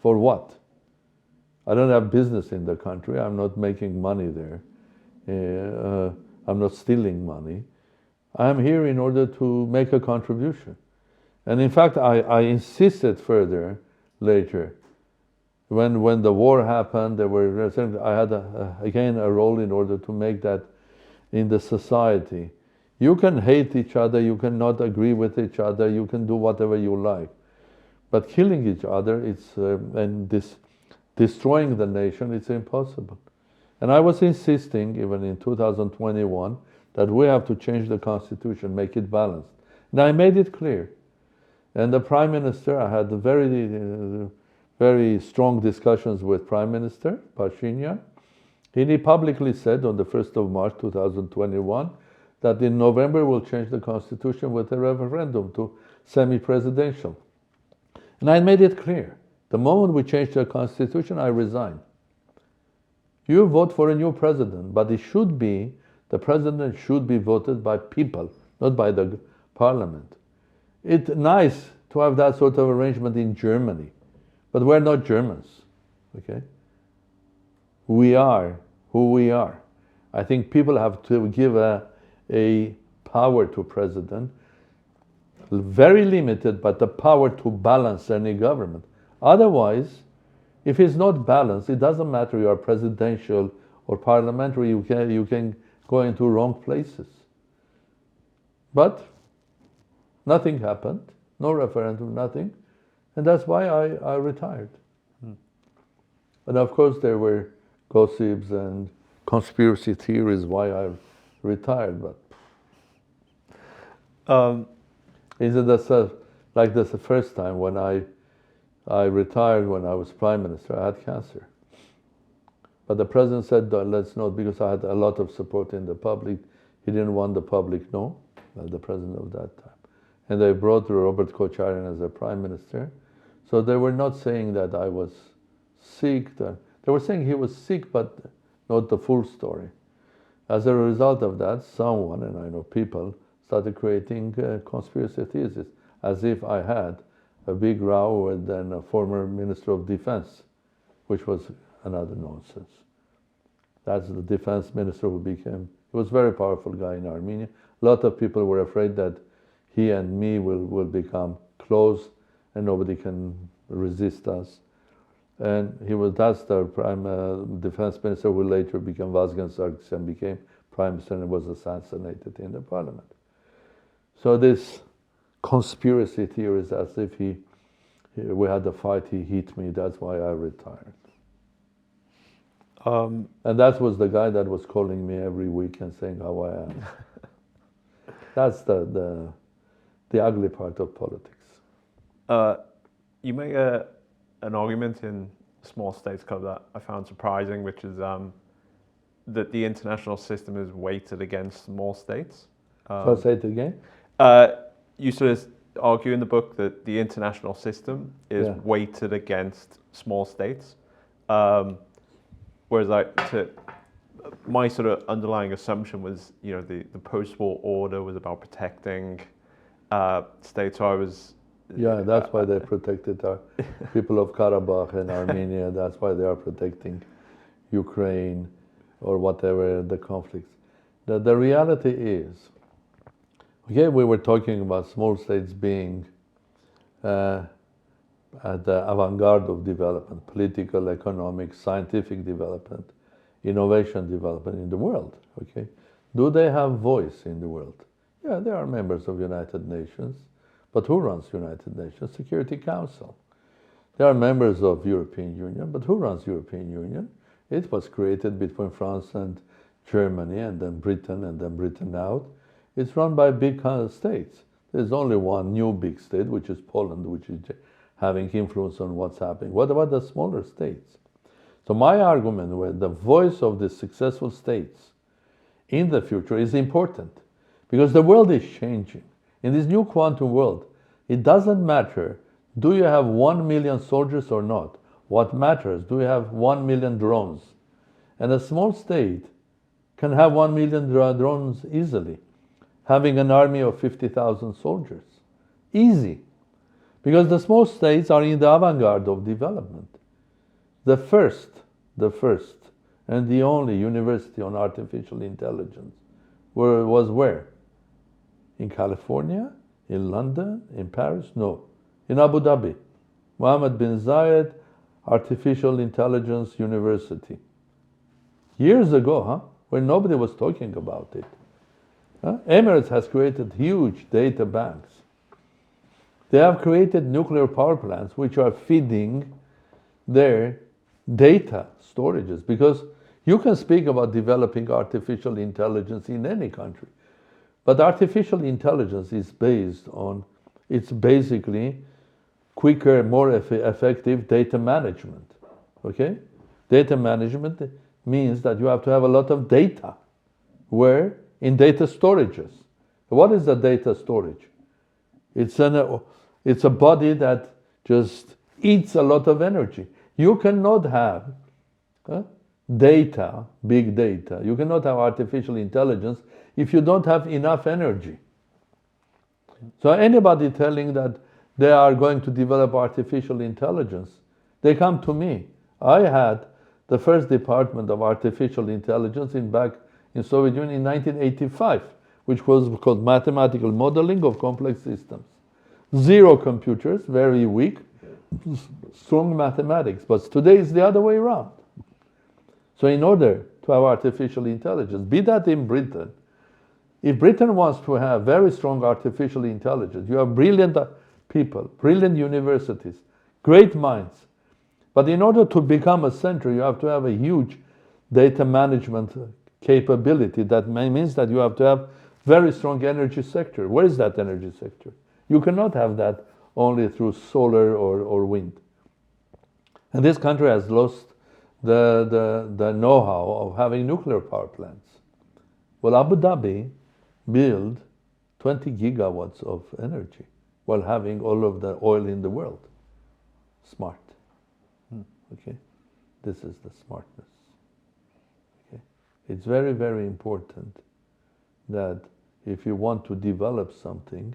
For what? I don't have business in the country. I'm not making money there. I'm not stealing money. I'm here in order to make a contribution. And in fact, I insisted further later. When the war happened, I had again a role in order to make that in the society. You can hate each other, you cannot agree with each other, you can do whatever you like. But killing each other, destroying the nation, it's impossible. And I was insisting, even in 2021, that we have to change the constitution, make it balanced. And I made it clear. And the Prime Minister, I had very strong discussions with Prime Minister Pashinyan. And he publicly said on the 1st of March 2021 that in November we'll change the constitution with a referendum to semi-presidential. And I made it clear. The moment we change the constitution, I resign. You vote for a new president, but the president should be voted by people, not by the parliament. It's nice to have that sort of arrangement in Germany, but we're not Germans, okay? We are who we are. I think people have to give a power to president, very limited, but the power to balance any government. Otherwise, if it's not balanced, it doesn't matter you are presidential or parliamentary, you can go into wrong places. But nothing happened, no referendum, nothing. And that's why I retired. And of course there were gossips and conspiracy theories why I retired, but isn't that like that's the first time when I retired when I was prime minister, I had cancer. But the president said, let's not, because I had a lot of support in the public. He didn't want the public know, the president of that time. And they brought Robert Kocharian as a prime minister. So they were not saying that I was sick. They were saying he was sick, but not the full story. As a result of that, someone, and I know people, started creating conspiracy theories, as if I had a big row with then a former Minister of Defense, which was another nonsense. That's the defense minister who became, he was a very powerful guy in Armenia. A lot of people were afraid that he and me will become close and nobody can resist us. And that's the prime defense minister who later became Armen Sarkissian, became prime minister and was assassinated in the parliament. So this conspiracy theories as if we had a fight, he hit me, that's why I retired. And that was the guy that was calling me every week and saying how I am. That's the ugly part of politics. You make an argument in Small States Club that I found surprising, which is that the international system is weighted against small states. So say it again? You sort of argue in the book that the international system is weighted against small states. Whereas my sort of underlying assumption was, the post-war order was about protecting states. So I was... Yeah, that's why they protected our people of Karabakh and Armenia. That's why they are protecting Ukraine or whatever the conflicts. The reality is, okay, we were talking about small states being at the avant-garde of development, political, economic, scientific development, innovation development in the world, okay? Do they have voice in the world? Yeah, they are members of United Nations. But who runs United Nations? Security Council. They are members of European Union, but who runs European Union? It was created between France and Germany, and then Britain out. It's run by big states. There's only one new big state, which is Poland, which is having influence on what's happening. What about the smaller states? So my argument was the voice of the successful states in the future is important because the world is changing. In this new quantum world, it doesn't matter, do you have 1 million soldiers or not? What matters, do you have 1 million drones? And a small state can have 1 million drones easily, having an army of 50,000 soldiers. Easy. Because the small states are in the avant-garde of development. The first and the only university on artificial intelligence was where? In California? In London? In Paris? No. In Abu Dhabi. Mohammed bin Zayed Artificial Intelligence University. Years ago, when nobody was talking about it. Emirates has created huge data banks. They have created nuclear power plants which are feeding their data storages, because you can speak about developing artificial intelligence in any country, but artificial intelligence is it's basically quicker, more effective data management, okay? Data management means that you have to have a lot of data. Where? In data storages. What is the data storage? It's a body that just eats a lot of energy. You cannot have data, big data. You cannot have artificial intelligence if you don't have enough energy. So anybody telling that they are going to develop artificial intelligence, they come to me. I had the first department of artificial intelligence back in Soviet Union in 1985, which was called mathematical modeling of complex systems. 0 computers, very weak, strong mathematics. But today it's the other way around. So in order to have artificial intelligence, be that in Britain, if Britain wants to have very strong artificial intelligence, you have brilliant people, brilliant universities, great minds. But in order to become a center, you have to have a huge data management capability. That means that you have to have very strong energy sector. Where is that energy sector? You cannot have that only through solar or wind. And this country has lost the know-how of having nuclear power plants. Well, Abu Dhabi built 20 gigawatts of energy while having all of the oil in the world. Smart. Okay? This is the smartness. Okay? It's very, very important that if you want to develop something,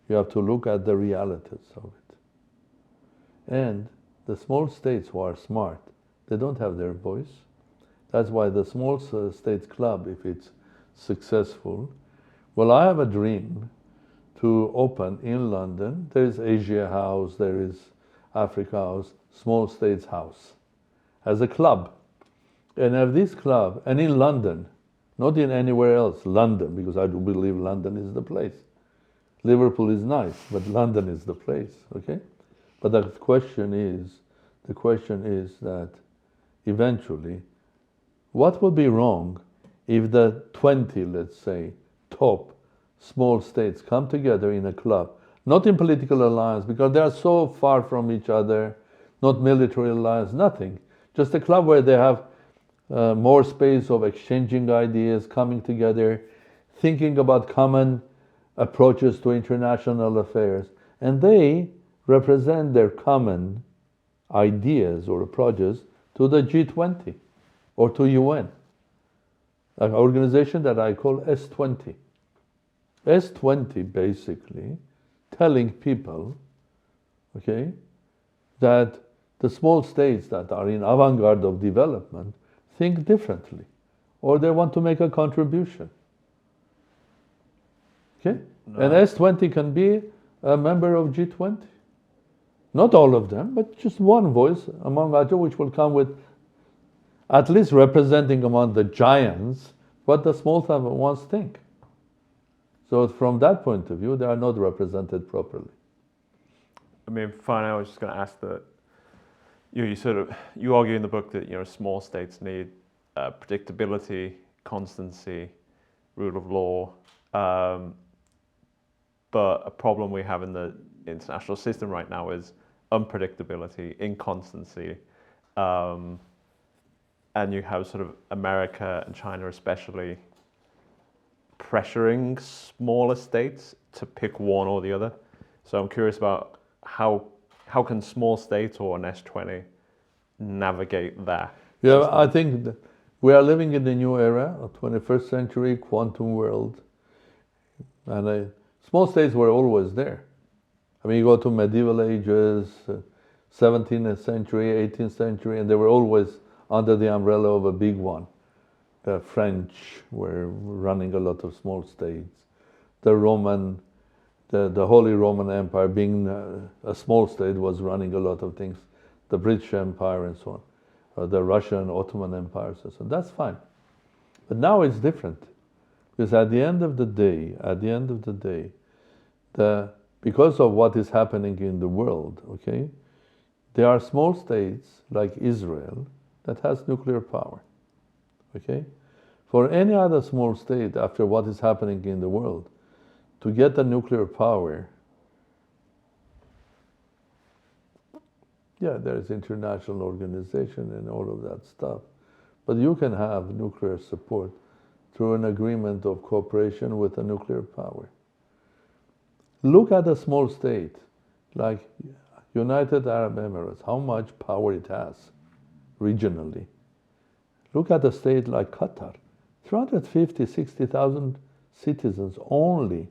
you have to look at the realities of it. And the small states who are smart, they don't have their voice. That's why the Small States Club, if it's successful, well, I have a dream to open in London. There is Asia House, there is Africa House, Small States House, as a club. And have this club, and in London, not in anywhere else, London, because I do believe London is the place. Liverpool is nice, but London is the place, okay? But the question is that eventually, what will be wrong if the 20, let's say, top small states come together in a club, not in political alliance, because they are so far from each other, not military alliance, nothing. Just a club where they have more space of exchanging ideas, coming together, thinking about common approaches to international affairs, and they represent their common ideas or approaches to the G20 or to UN, an organization that I call S20. S20 basically telling people, okay, that the small states that are in avant-garde of development think differently, or they want to make a contribution. Okay? No. And S20 can be a member of G20. Not all of them, but just one voice among others, which will come with at least representing among the giants what the small ones think. So from that point of view, they are not represented properly. I mean, finally, I was just going to ask that you argue in the book that small states need predictability, constancy, rule of law, but a problem we have in the international system right now is unpredictability, inconstancy, and you have sort of America and China especially pressuring smaller states to pick one or the other. So I'm curious about how can small states or an S20 navigate that? Yeah, I think we are living in the new era, a 21st century quantum world. And small states were always there. I mean, you go to medieval ages, 17th century, 18th century, and they were always under the umbrella of a big one. The French were running a lot of small states. The Holy Roman Empire, being a small state, was running a lot of things. The British Empire and so on, the Russian, Ottoman empires and so on. That's fine. But now it's different. Because at the end of the day, because of what is happening in the world, okay, there are small states like Israel that has nuclear power, okay? For any other small state, after what is happening in the world, to get the nuclear power, yeah, there is international organization and all of that stuff, but you can have nuclear support through an agreement of cooperation with a nuclear power. Look at a small state like United Arab Emirates, how much power it has regionally. Look at a state like Qatar, 350, 60,000 citizens only.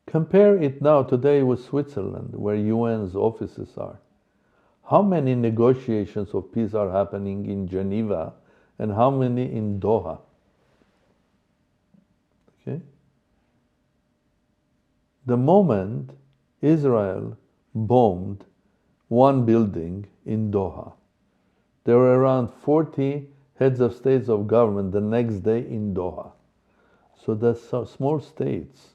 Compare it now today with Switzerland, where UN's offices are. How many negotiations of peace are happening in Geneva and how many in Doha? Okay? The moment Israel bombed one building in Doha, there were around 40 heads of states of government the next day in Doha. So the small states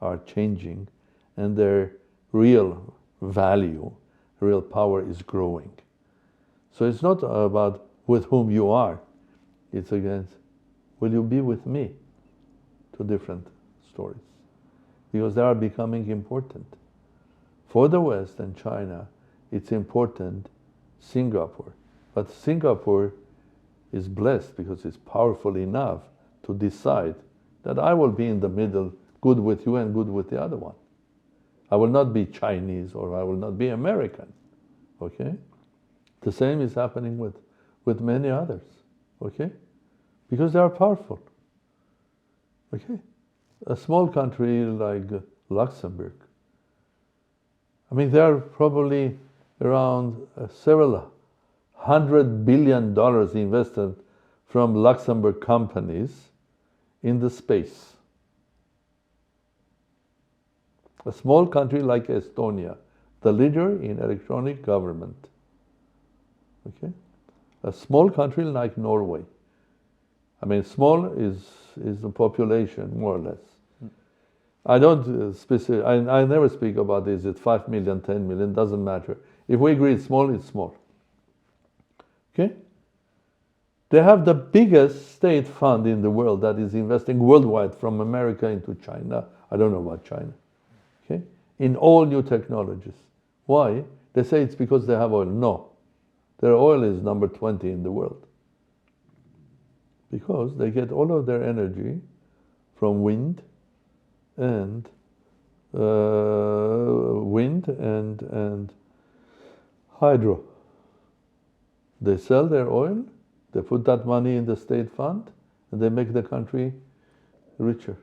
are changing and their real value, real power is growing. So it's not about with whom you are, it's against, will you be with me? Two different stories. Because they are becoming important. For the West and China, it's important Singapore. But Singapore is blessed because it's powerful enough to decide that I will be in the middle, good with you and good with the other one. I will not be Chinese or I will not be American, okay? The same is happening with many others, okay? Because they are powerful, okay? A small country like Luxembourg, I mean, there are probably around several $100 billion invested from Luxembourg companies in the space. A small country like Estonia, the leader in electronic government. Okay? A small country like Norway. I mean, small is the population, more or less. I don't I never speak about is it 5 million, 10 million, doesn't matter. If we agree it's small, it's small. Okay? They have the biggest state fund in the world that is investing worldwide from America into China. I don't know about China. Okay? In all new technologies. Why? They say it's because they have oil. No. Their oil is number 20 in the world. Because they get all of their energy from wind and hydro. They sell their oil, they put that money in the state fund, and they make the country richer.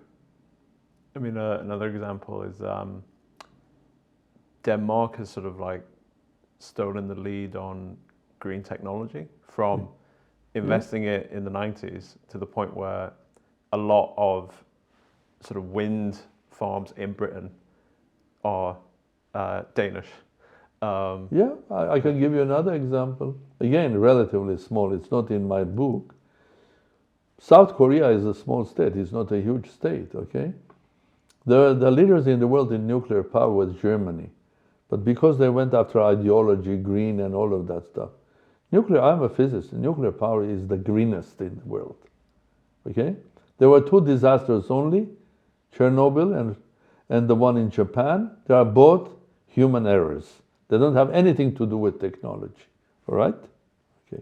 I mean, another example is Denmark has sort of like stolen the lead on green technology from investing it in the 90s to the point where a lot of sort of wind farms in Britain are Danish. I can give you another example. Again, relatively small, it's not in my book. South Korea is a small state, it's not a huge state, okay? The leaders in the world in nuclear power was Germany. But because they went after ideology, green and all of that stuff, I'm a physicist, nuclear power is the greenest in the world, okay? There were two disasters only, Chernobyl and the one in Japan. They are both human errors. They don't have anything to do with technology, all right? Okay.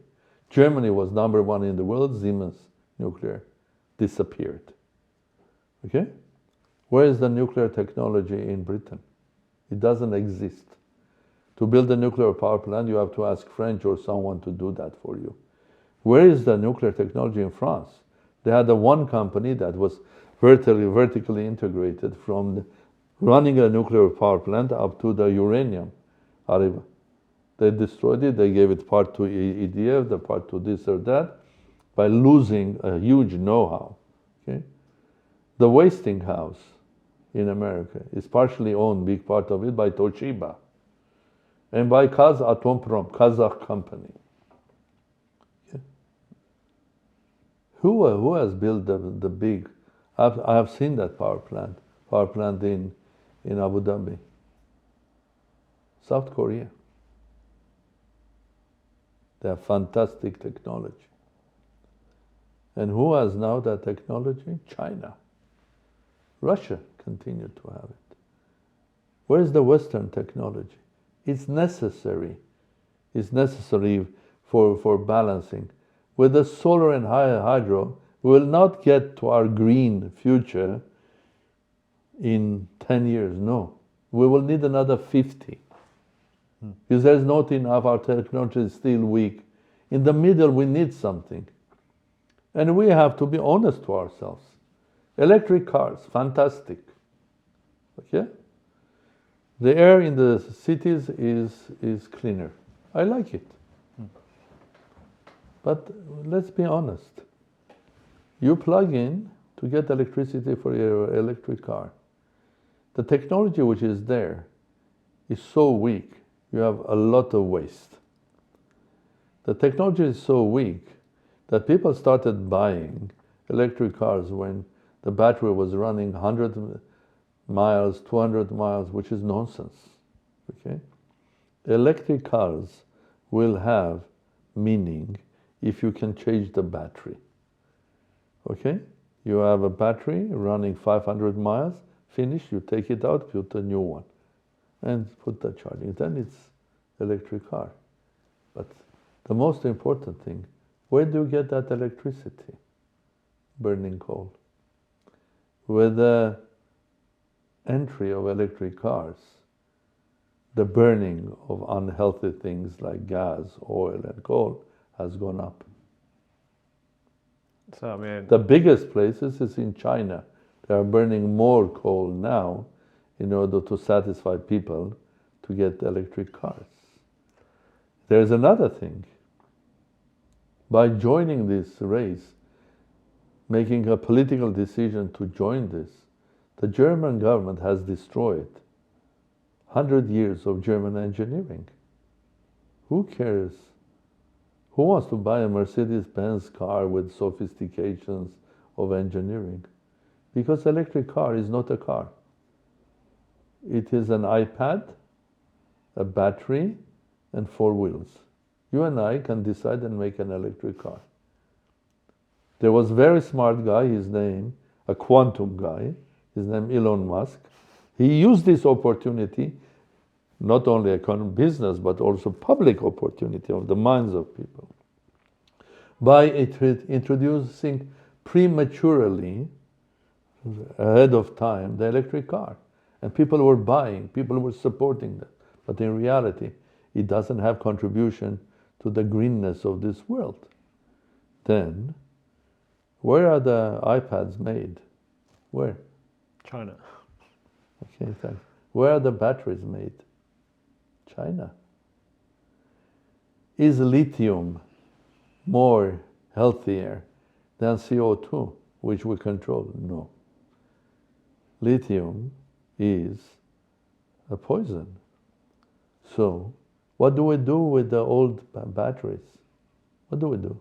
Germany was number one in the world, Siemens nuclear disappeared, okay? Where is the nuclear technology in Britain? It doesn't exist. To build a nuclear power plant, you have to ask French or someone to do that for you. Where is the nuclear technology in France? They had one company that was vertically integrated from running a nuclear power plant up to the uranium. They destroyed it, they gave it part to EDF, the part to this or that, by losing a huge know-how. Okay? The Westinghouse in America is partially owned, big part of it, by Toshiba and by Kazatomprom, Kazakh company. Okay? Who has built the big? I have seen that power plant in Abu Dhabi. South Korea. They have fantastic technology. And who has now that technology? China. Russia continued to have it. Where is the Western technology? It's necessary. It's necessary for balancing. With the solar and hydro, we will not get to our green future in 10 years, no. We will need another 50. Because there's not enough, our technology is still weak. In the middle, we need something. And we have to be honest to ourselves. Electric cars, fantastic. Okay? The air in the cities is cleaner. I like it. But let's be honest. You plug in to get electricity for your electric car. The technology which is there is so weak, you have a lot of waste. The technology is so weak that people started buying electric cars when the battery was running 100 miles, 200 miles, which is nonsense. Okay? Electric cars will have meaning if you can change the battery. Okay? You have a battery running 500 miles, finish, you take it out, put a new one, and put the charging. Then it's electric car. But the most important thing, where do you get that electricity? Burning coal. With the entry of electric cars, the burning of unhealthy things like gas, oil, and coal has gone up. So, I mean, the biggest places is in China. They are burning more coal now in order to satisfy people to get electric cars. There's another thing. By joining this race, making a political decision to join this, the German government has destroyed 100 years of German engineering. Who cares? Who wants to buy a Mercedes-Benz car with sophistications of engineering? Because electric car is not a car. It is an iPad, a battery, and 4 wheels. You and I can decide and make an electric car. There was a very smart guy, his name, a quantum guy, his name Elon Musk. He used this opportunity, not only economic business, but also public opportunity of the minds of people, by introducing prematurely, ahead of time, the electric car. And people were buying, people were supporting that. But in reality, it doesn't have contribution to the greenness of this world. Then, where are the iPads made? Where? China. Okay, thanks. Where are the batteries made? China. Is lithium more healthier than CO2, which we control? No. Lithium is a poison. So, what do we do with the old batteries? What do we do?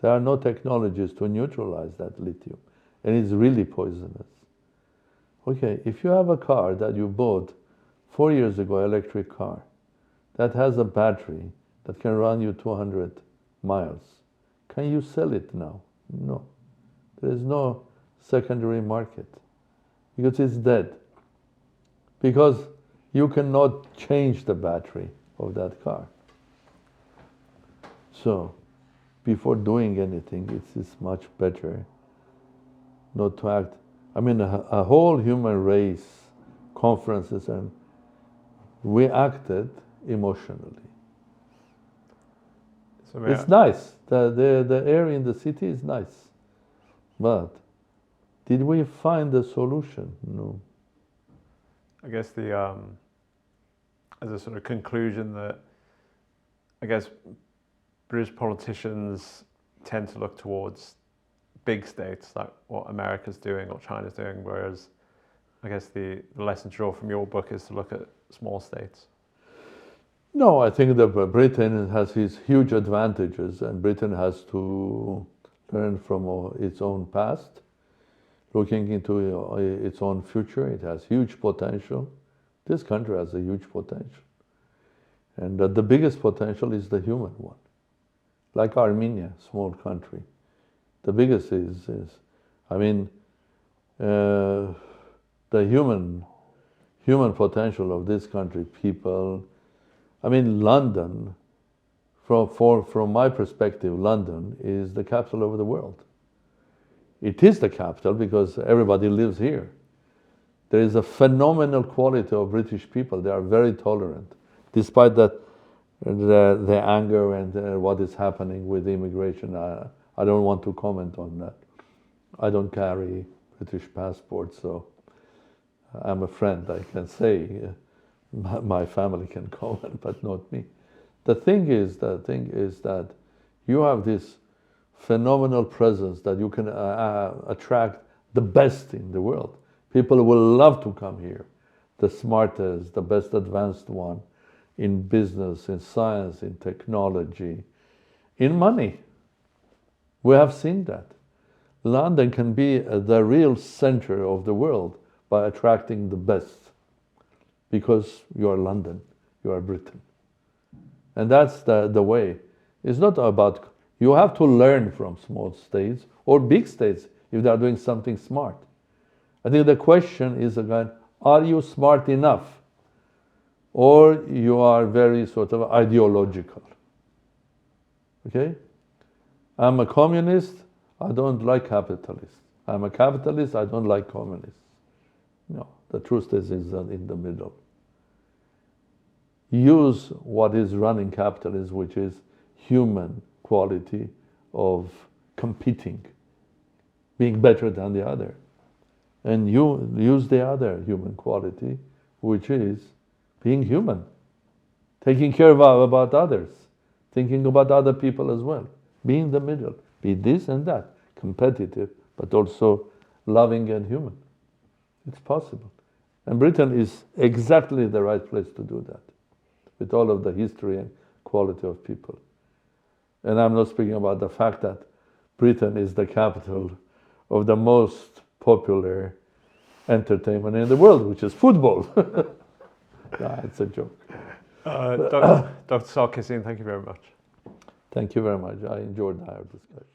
There are no technologies to neutralize that lithium, and it's really poisonous. Okay, if you have a car that you bought 4 years ago, electric car, that has a battery that can run you 200 miles, can you sell it now? No. There is no secondary market because it's dead. Because you cannot change the battery of that car. So, before doing anything, it's much better not to act. I mean, a whole human race, conferences, and we acted emotionally. So, it's nice. The air in the city is nice. But did we find a solution? No. I guess as a sort of conclusion that I guess British politicians tend to look towards big states like what America's doing or China's doing, whereas I guess the lesson to draw from your book is to look at small states. No, I think that Britain has its huge advantages, and Britain has to learn from its own past, looking into its own future. It has huge potential. This country has a huge potential. And the biggest potential is the human one. Like Armenia, small country. The biggest is I mean, the human potential of this country, people. I mean, London, from my perspective, London is the capital of the world. It is the capital because everybody lives here. There is a phenomenal quality of British people. They are very tolerant, despite that the anger and what is happening with immigration. I don't want to comment on that. I don't carry British passport, so I'm a friend. I can say my family can comment, but not me. The thing is that you have this phenomenal presence that you can attract the best in the world. People will love to come here, the smartest, the best advanced one in business, in science, in technology, in money. We have seen that. London can be the real center of the world by attracting the best because you are London, you are Britain. And that's the way. It's not about, you have to learn from small states or big states if they are doing something smart. I think the question is again, are you smart enough? Or you are very sort of ideological. Okay? I'm a communist, I don't like capitalists. I'm a capitalist, I don't like communists. No, the truth is in the middle. Use what is running capitalism, which is human quality of competing, being better than the other. And you use the other human quality, which is being human, taking care about others, thinking about other people as well, be in the middle, be this and that, competitive, but also loving and human. It's possible. And Britain is exactly the right place to do that, with all of the history and quality of people. And I'm not speaking about the fact that Britain is the capital of the most popular entertainment in the world, which is football. No, it's a joke. Dr. Sarkissian, thank you very much. Thank you very much. I enjoyed our discussion.